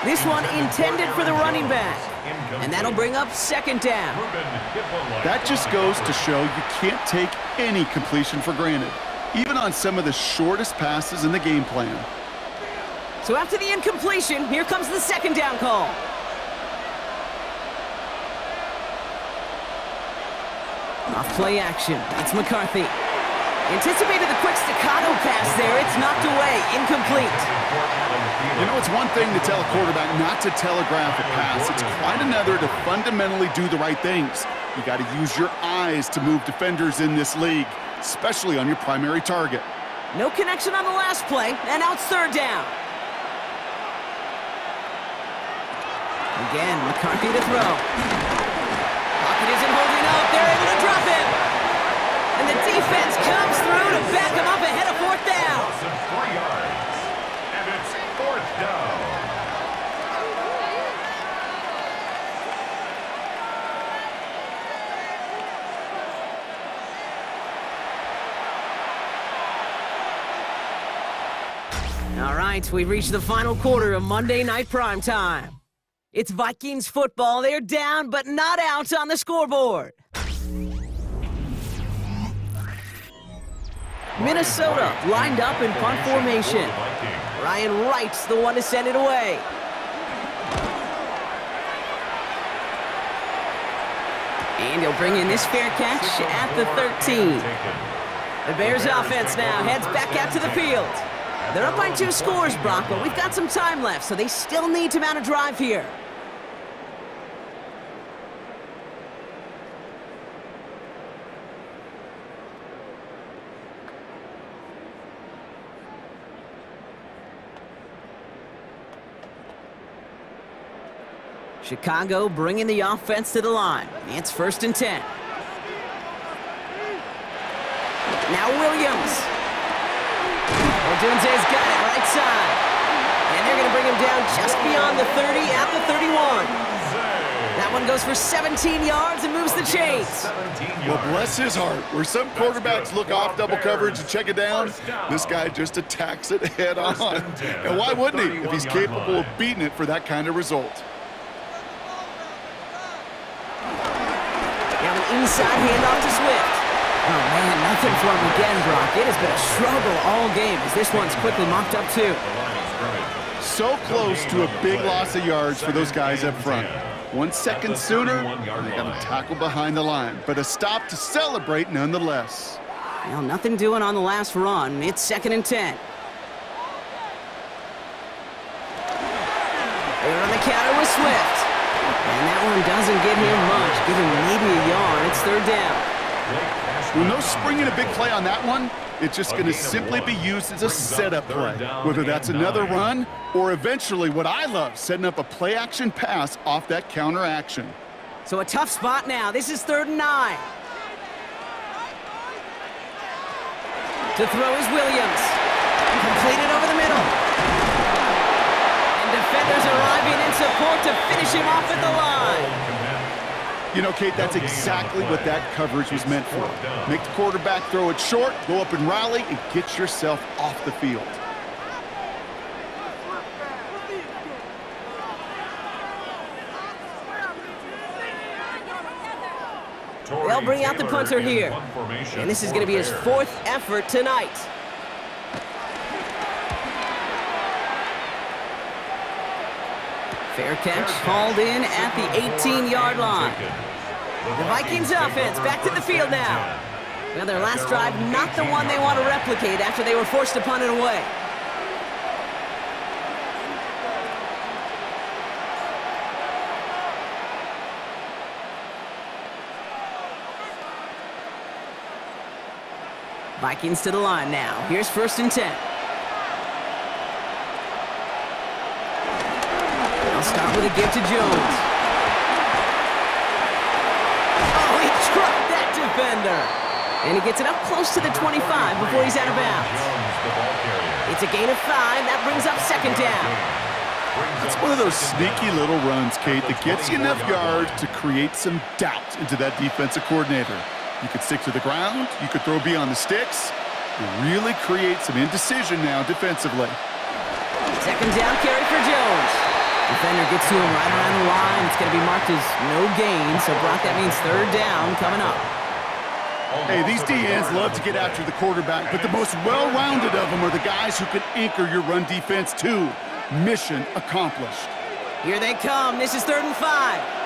Speaker 1: This one intended for the running back. And that'll bring up 2nd down.
Speaker 2: That just goes to show you can't take any completion for granted, even on some of the shortest passes in the game plan.
Speaker 1: So after the incompletion, here comes the 2nd down call. Off play action, it's McCarthy. Anticipated the quick staccato pass there, it's knocked away, incomplete.
Speaker 2: You know, it's one thing to tell a quarterback not to telegraph a pass. It's quite another to fundamentally do the right things. You got to use your eyes to move defenders in this league, especially on your primary target.
Speaker 1: No connection on the last play, and now it's 3rd down. Again, McCarthy to throw. Pocket isn't holding up. They're able to drop him. And the defense comes through to back him up ahead of 4th down.
Speaker 3: 3 yards. And it's 4th down.
Speaker 1: All right, we've reached the final quarter of Monday Night Primetime. It's Vikings football. They're down, but not out on the scoreboard. Minnesota lined up in punt formation. Ryan Wright's the one to send it away. And he'll bring in this fair catch at the 13. The Bears offense now heads back out to the field. They're up by 2 scores, Brock, but we've got some time left, so they still need to mount a drive here. Chicago bringing the offense to the line. It's 1st and 10. Now Williams. Odunze's got it right side. And they're going to bring him down just beyond the 30 at the 31. That one goes for 17 yards and moves the chains.
Speaker 2: Well, bless his heart. Where some quarterbacks look off double coverage and check it down, this guy just attacks it head on. And why wouldn't he if he's capable of beating it for that kind of result?
Speaker 1: Now an inside handoff to Swift. Oh, man, nothing for him again, Brock. It has been a struggle all game as this one's quickly mopped up, too.
Speaker 2: So close to a big loss of yards for those guys up front. 1 second sooner, they got him tackled behind the line. But a stop to celebrate nonetheless.
Speaker 1: Well, nothing doing on the last run. It's 2nd and 10. They're on the counter with Swift. And that one doesn't get him much, giving maybe a yard. It's 3rd down.
Speaker 2: Well, no springing a big play on that one. It's just going to simply be used as a setup play, whether that's another run or eventually what I love, setting up a play-action pass off that counter action.
Speaker 1: So a tough spot now. This is 3rd and 9. To throw is Williams. Completed over the middle. And defenders arriving in support to finish him off at the line.
Speaker 2: You know, Kate, that's exactly what that coverage was meant for. Make the quarterback throw it short, go up and rally, and get yourself off the field.
Speaker 1: They'll bring out the punter here. And this is going to be his 4th effort tonight. Fair catch, hauled in at the 18-yard line. The Vikings offense back to the field now. Well, their last drive, not the one they want to replicate after they were forced to punt it away. Vikings to the line now. Here's 1st and 10. They'll start with a give to Jones. Oh, he trucked that defender. And he gets it up close to the 25 before he's out of bounds. It's a gain of 5. That brings up 2nd down.
Speaker 2: It's one of those sneaky little runs, Kate, that gets you enough yards to create some doubt into that defensive coordinator. You could stick to the ground, you could throw beyond the sticks. You really create some indecision now defensively.
Speaker 1: 2nd down carry for Jones. Defender gets to him right around the line. It's going to be marked as no gain, so Brock, that means 3rd down coming up.
Speaker 2: Hey, these DNs love to get after the quarterback, but the most well-rounded of them are the guys who can anchor your run defense too. Mission accomplished.
Speaker 1: Here they come. This is 3rd and 5.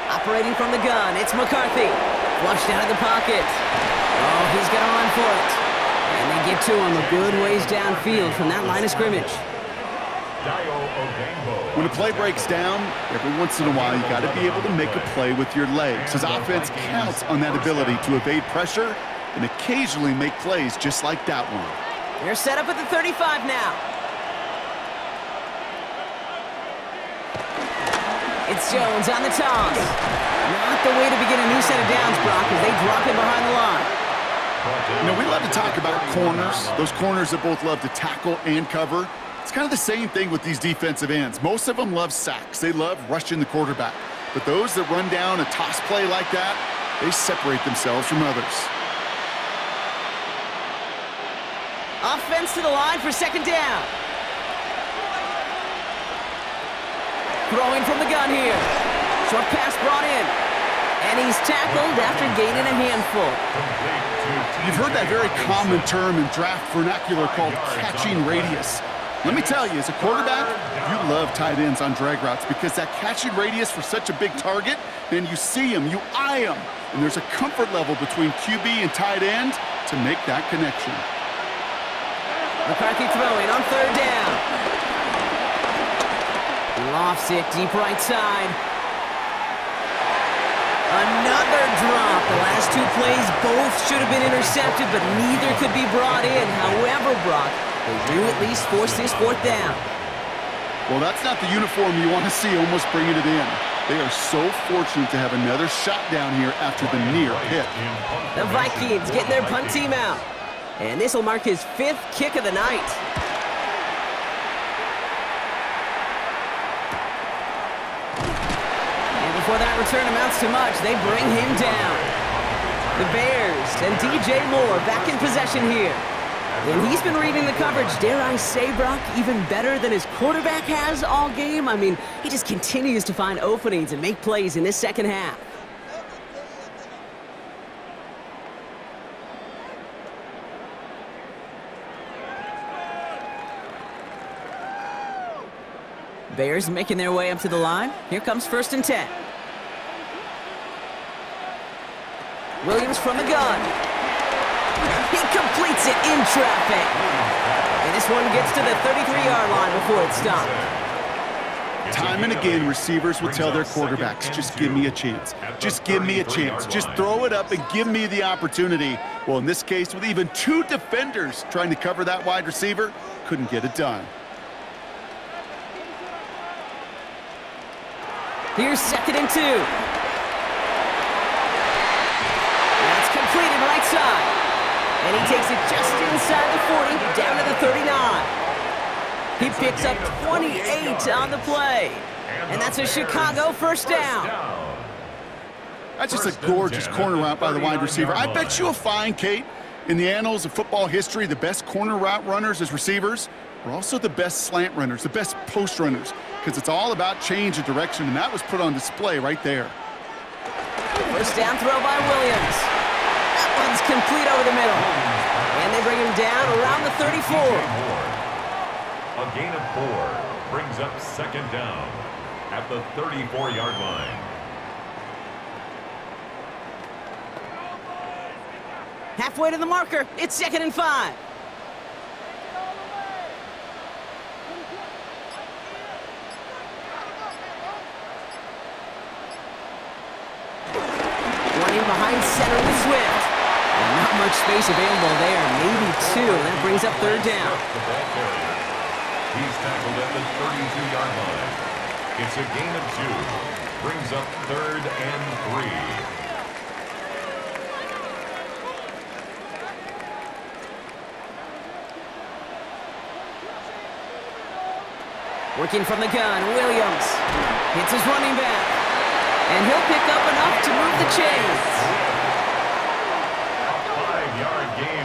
Speaker 1: Operating from the gun, it's McCarthy. Flushed out of the pocket. Oh, he's going to run for it. And they get to him a good ways downfield from that line of scrimmage.
Speaker 2: When a play breaks down, every once in a while you got to be able to make a play with your legs. His offense counts on that ability to evade pressure and occasionally make plays just like that one.
Speaker 1: They're set up at the 35 now. It's Jones on the toss. Not the way to begin a new set of downs, Brock, as they drop him behind the line.
Speaker 2: You know, we love to talk about corners, those corners that both love to tackle and cover. It's kind of the same thing with these defensive ends. Most of them love sacks. They love rushing the quarterback. But those that run down a toss play like that, they separate themselves from others.
Speaker 1: Offense to the line for 2nd down. Throwing from the gun here. Short pass brought in. And he's tackled after gaining a handful.
Speaker 2: You've heard that very common term in draft vernacular called catching radius. Let me tell you, as a quarterback, you love tight ends on drag routes because that catching radius for such a big target, then you see him, you eye him, and there's a comfort level between QB and tight end to make that connection.
Speaker 1: McCarthy throwing on 3rd down. He lofts it deep right side. Another drop. The last 2 plays both should have been intercepted, but neither could be brought in. However, Brock, they do at least force this 4th down.
Speaker 2: Well, that's not the uniform you want to see almost bringing it in. They are so fortunate to have another shot down here after the near hit.
Speaker 1: The Vikings getting their punt team out. And this will mark his 5th kick of the night. Before that return amounts to much, they bring him down. The Bears and DJ Moore back in possession here. And he's been reading the coverage, dare I say, Brock, even better than his quarterback has all game. I mean, he just continues to find openings and make plays in this 2nd half. Bears making their way up to the line. Here comes 1st and 10. Williams from the gun. He completes it in traffic. And this one gets to the 33-yard line before it's stopped.
Speaker 2: Time and again, receivers will tell their quarterbacks, just give me a chance. Just give me a chance. Just throw it up and give me the opportunity. Well, in this case, with even 2 defenders trying to cover that wide receiver, couldn't get it done.
Speaker 1: Here's 2nd and 2. That's completed right side. And he takes it just inside the 40, down to the 39. He picks up 28 on the play. And that's a Chicago first down.
Speaker 2: That's just a gorgeous corner route by the wide receiver. I bet you'll find, Kate, in the annals of football history, the best corner route runners as receivers are also the best slant runners, the best post runners, because it's all about change of direction, and that was put on display right there.
Speaker 1: First down throw by Williams. That one's complete over the middle. And they bring him down around the 34.
Speaker 3: A gain of 4 brings up second down at the 34-yard line.
Speaker 1: Halfway to the marker. It's 2nd and 5. Running behind center with Swift. And not much space available there. Maybe 2. And that brings up 3rd down.
Speaker 3: The ball carrier. He's tackled at the 32-yard line. It's a gain of 2. Brings up 3rd and 3.
Speaker 1: Working from the gun, Williams hits his running back. And he'll pick up enough to move the chains.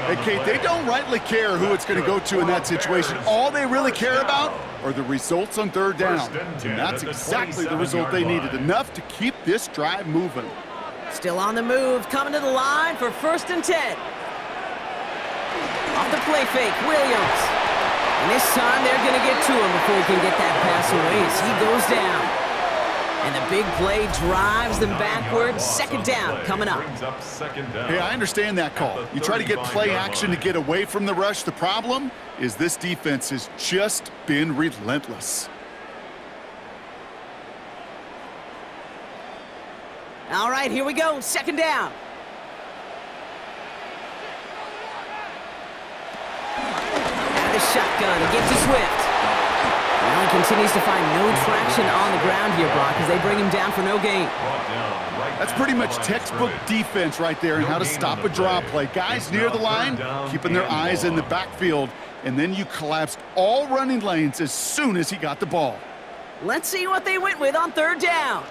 Speaker 2: Hey, Kate, they don't rightly care who it's going to go to in that situation. All they really care about are the results on 3rd down. And that's exactly the result they needed, enough to keep this drive moving.
Speaker 1: Still on the move, coming to the line for 1st and 10. Off the play fake, Williams. And this time they're going to get to him before he can get that pass away as he goes down. And the big play drives them backwards. 2nd down coming up.
Speaker 2: Hey, I understand that call. You try to get play action to get away from the rush. The problem is this defense has just been relentless.
Speaker 1: All right, here we go. 2nd down. The shotgun against to Swift. Now he continues to find no traction on the ground here, Brock, as they bring him down for no gain.
Speaker 2: That's pretty much textbook defense right there and how to stop a draw play. Guys near the line, keeping their eyes in the backfield, and then you collapsed all running lanes as soon as he got the ball.
Speaker 1: Let's see what they went with on 3rd down.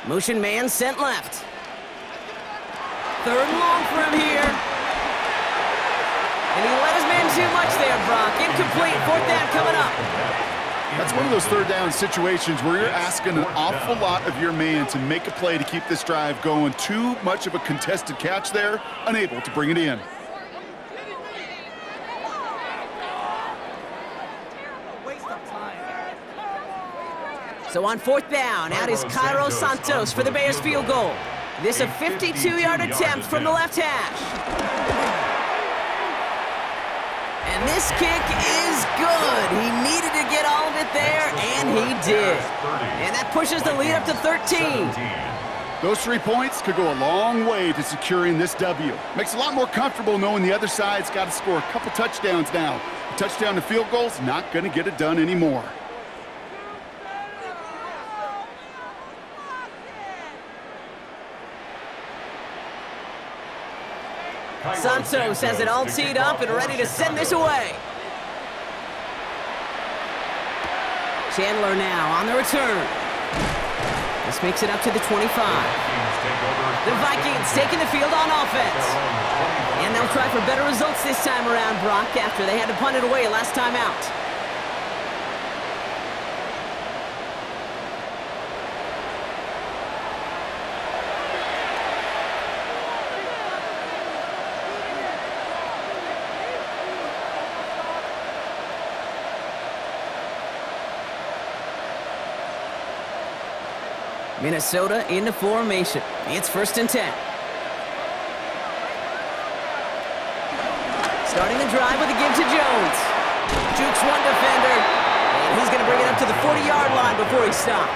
Speaker 1: Motion man sent left. 3rd and long for him here. And he let his man too much there, Brock. Incomplete. 4th down coming up.
Speaker 2: That's one of those 3rd down situations where you're asking an awful lot of your man to make a play to keep this drive going. Too much of a contested catch there, unable to bring it in.
Speaker 1: So on 4th down, out is Cairo Santos for the Bears field goal. This a 52-yard attempt from the left hash. And this kick is good. He needed to get all of it there, and he did. And that pushes the lead up to 13.
Speaker 2: Those 3 points could go a long way to securing this W. Makes it a lot more comfortable knowing the other side's got to score a couple touchdowns now. A touchdown to field goal's not going to get it done anymore.
Speaker 1: Santos has it all teed up and ready to send this away. Chandler now on the return. This makes it up to the 25. The Vikings taking the field on offense. And they'll try for better results this time around, Brock, after they had to punt it away last time out. Minnesota into formation. It's 1st and 10. Starting the drive with a give to Jones. Jukes one defender. And he's going to bring it up to the 40-yard line before he stopped.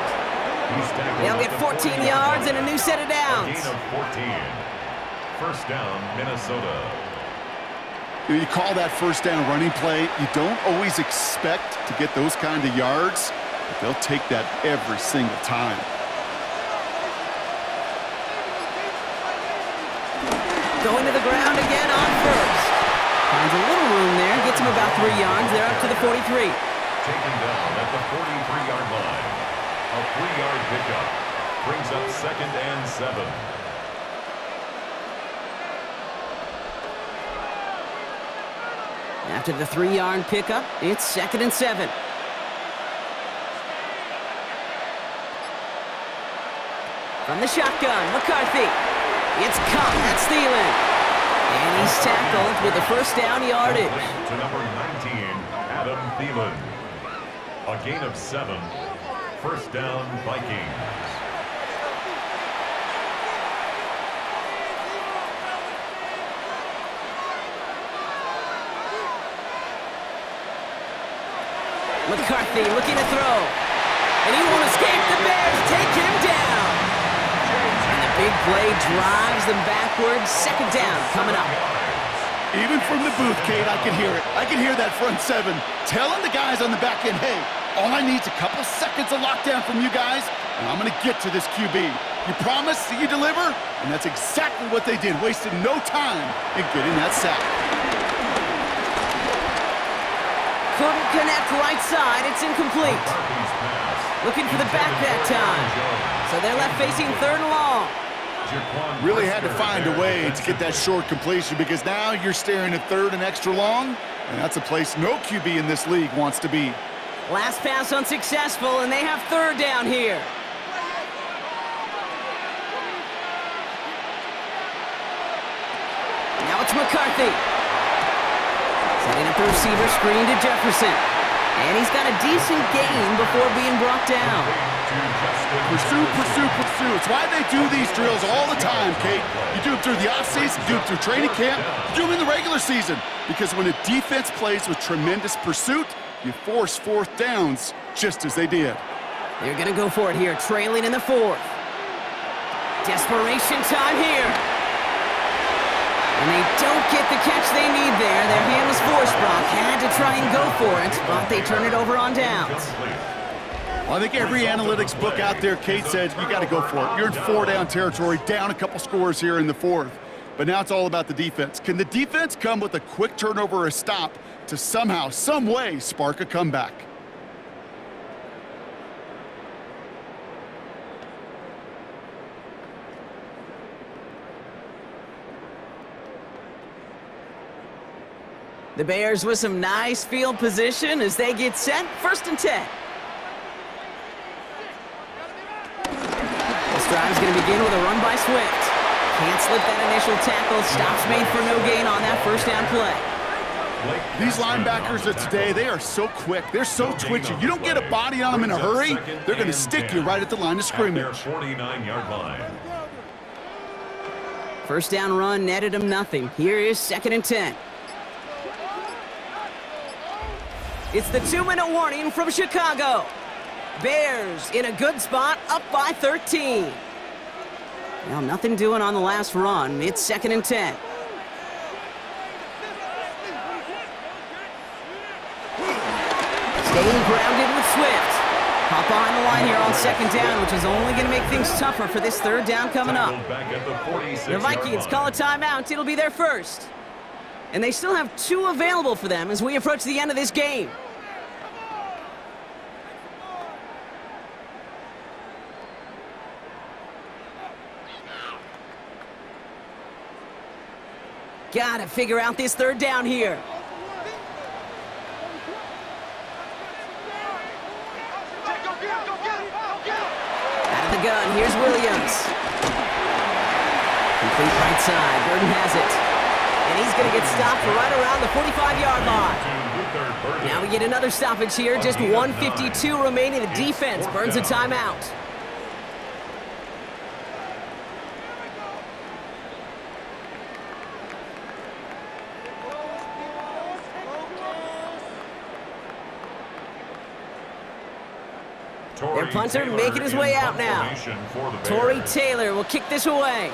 Speaker 1: They'll get 14 yards and a new set of downs.
Speaker 3: Gain of 14. 1st down, Minnesota.
Speaker 2: You call that 1st down running play. You don't always expect to get those kind of yards, but they'll take that every single time.
Speaker 1: Going to the ground again on 1st. Finds a little room there. Gets him about 3 yards. They're up to the 43.
Speaker 3: Taken down at the 43-yard line. A 3-yard pickup brings up 2nd and 7.
Speaker 1: After the 3-yard pickup, it's 2nd and 7. From the shotgun, McCarthy. It's caught. That's Thielen. And he's tackled with the first down yardage.
Speaker 3: To number 19, Adam Thielen. A gain of 7. First down, Vikings.
Speaker 1: McCarthy looking to throw. And he won't escape. The Bears take him down. And the big play drives them backwards. 2nd down coming up.
Speaker 2: Even from the booth, Kate, I can hear it. I can hear that front 7 telling the guys on the back end, hey, all I need is a couple seconds of lockdown from you guys, and I'm going to get to this QB. You promise that you deliver? And that's exactly what they did, wasted no time in getting that sack.
Speaker 1: Couldn't connect right side. It's incomplete. Looking for the back that time. So they're left facing 3rd and long.
Speaker 2: Really had to find a way to get that short completion because now you're staring at 3rd and extra long, and that's a place no QB in this league wants to be.
Speaker 1: Last pass unsuccessful, and they have 3rd down here. Now it's McCarthy. Setting up the receiver screen to Jefferson. And he's got a decent gain before being brought down.
Speaker 2: Pursue, pursue, pursue. It's why they do these drills all the time, Kate. You do them through the offseason, you do them through training camp, you do them in the regular season. Because when a defense plays with tremendous pursuit, you force 4th downs just as they did.
Speaker 1: They're going to go for it here, trailing in the 4th. Desperation time here. And they don't get the catch they need there. Their hand was forced. Brock had to try and go for it, but they turn it over on downs.
Speaker 2: Well, I think every analytics book out there, Kate, says you got to go for it. You're in 4-down territory, down a couple scores here in the 4th. But now it's all about the defense. Can the defense come with a quick turnover or a stop to somehow, some way, spark a comeback?
Speaker 1: The Bears with some nice field position as they get set. 1st and 10. This drive is going to begin with a run by Swift. Can't slip that initial tackle. Stops made for no gain on that 1st down play.
Speaker 2: These linebackers of today, they are so quick. They're so twitchy. You don't get a body on them in a hurry, they're going to stick you right at the line of scrimmage.
Speaker 3: 49-yard line.
Speaker 1: 1st down run netted them nothing. Here is 2nd and 10. It's the 2-minute warning from Chicago. Bears in a good spot, up by 13. Well, nothing doing on the last run. It's 2nd and 10. Staying grounded with Swift. Hop behind the line here on 2nd down, which is only going to make things tougher for this 3rd down coming up. The Vikings call a timeout. It'll be their first. And they still have 2 available for them as we approach the end of this game. Gotta figure out this 3rd down here. Out of the gun, here's Williams. Complete right side, Burton has it. And he's gonna get stopped right around the 45-yard line. Now we get another stoppage here, just 1:52 remaining. The defense burns a timeout. Their punter making his way out now. Torrey Taylor will kick this away.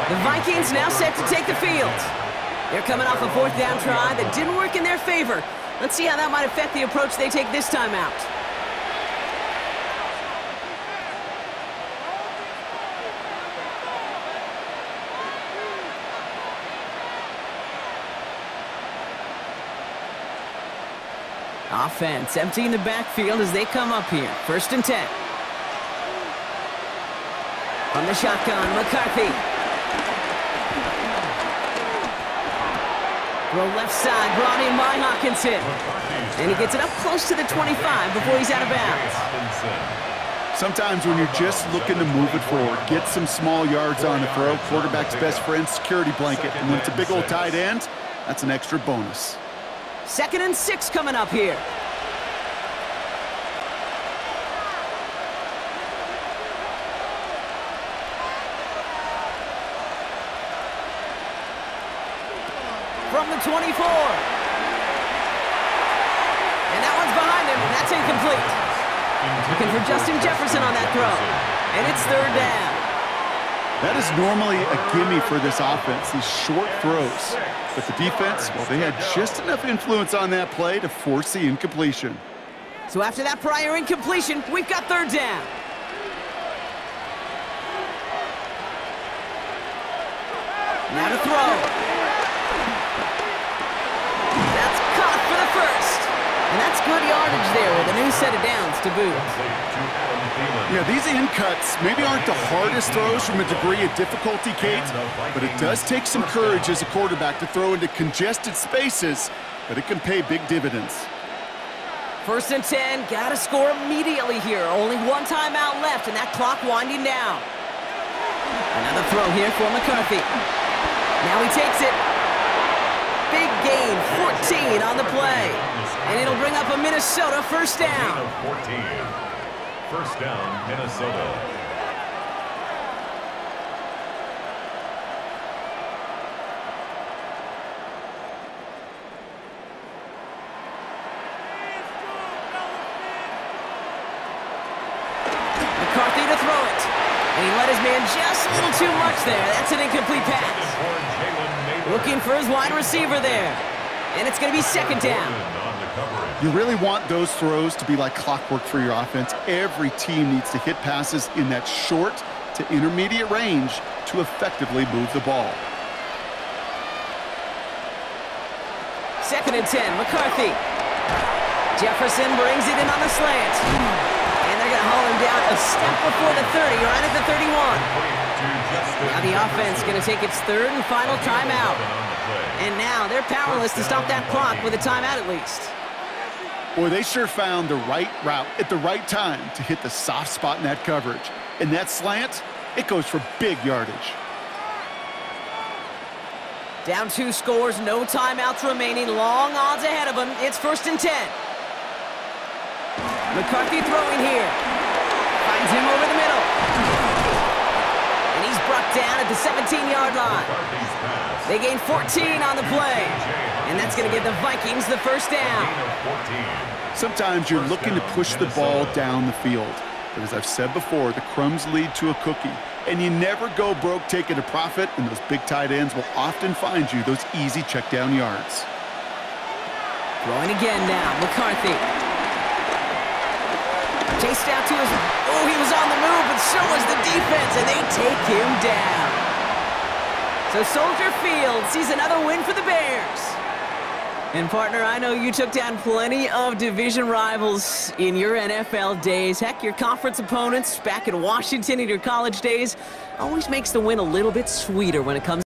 Speaker 1: The Vikings now set to take the field. They're coming off a 4th down try that didn't work in their favor. Let's see how that might affect the approach they take this time out. Offense emptying the backfield as they come up here. 1st and 10. From the shotgun, McCarthy. Throw left side, brought in by Hawkinson. And he gets it up close to the 25 before he's out of bounds.
Speaker 2: Sometimes when you're just looking to move it forward, get some small yards on the throw, quarterback's best friend, security blanket. And when it's a big old tight end, that's an extra bonus.
Speaker 1: 2nd and 6 coming up here. From the 24. And that one's behind him. That's incomplete. Looking for Justin Jefferson on that throw. And it's 3rd down.
Speaker 2: That is normally a gimme for this offense, these short throws. But the defense, well, they had just enough influence on that play to force the incompletion.
Speaker 1: So after that prior incompletion, we've got 3rd down. Now to throw. That's caught for the 1st. And that's good yardage there with a new set of downs to boot.
Speaker 2: Yeah, these in cuts maybe aren't the hardest throws from a degree of difficulty, Kate, but it does take some courage as a quarterback to throw into congested spaces, but it can pay big dividends.
Speaker 1: 1st and 10, gotta score immediately here. Only one timeout left, and that clock winding down. Another throw here for McCarthy. Now he takes it. Big gain, 14 on the play. And it'll bring up a Minnesota 1st down.
Speaker 3: 1st down, Minnesota.
Speaker 1: McCarthy to throw it. And he let his man just a little too much there. That's an incomplete pass. Looking for his wide receiver there. And it's going to be 2nd down.
Speaker 2: You really want those throws to be like clockwork for your offense. Every team needs to hit passes in that short to intermediate range to effectively move the ball.
Speaker 1: 2nd and 10, McCarthy. Jefferson brings it in on the slant. And they're going to haul him down a step before the 30, right at the 31. Now the offense going to take its 3rd and final timeout. And now they're powerless to stop that clock with a timeout at least.
Speaker 2: Boy, they sure found the right route at the right time to hit the soft spot in that coverage. And that slant, it goes for big yardage.
Speaker 1: Down 2 scores, no timeouts remaining, long odds ahead of him. It's 1st and 10. McCarthy throwing here. Finds him over the middle. And he's brought down at the 17-yard line. They gain 14 on the play. And that's going to give the Vikings the 1st down.
Speaker 2: Sometimes you're looking to push the ball down the field. But as I've said before, the crumbs lead to a cookie. And you never go broke taking a profit, and those big tight ends will often find you those easy check down yards.
Speaker 1: Throwing again now, McCarthy. Chased out to his... Oh, he was on the move, but so was the defense, and they take him down. So Soldier Field sees another win for the Bears. And partner, I know you took down plenty of division rivals in your NFL days. Heck, your conference opponents back in Washington in your college days always makes the win a little bit sweeter when it comes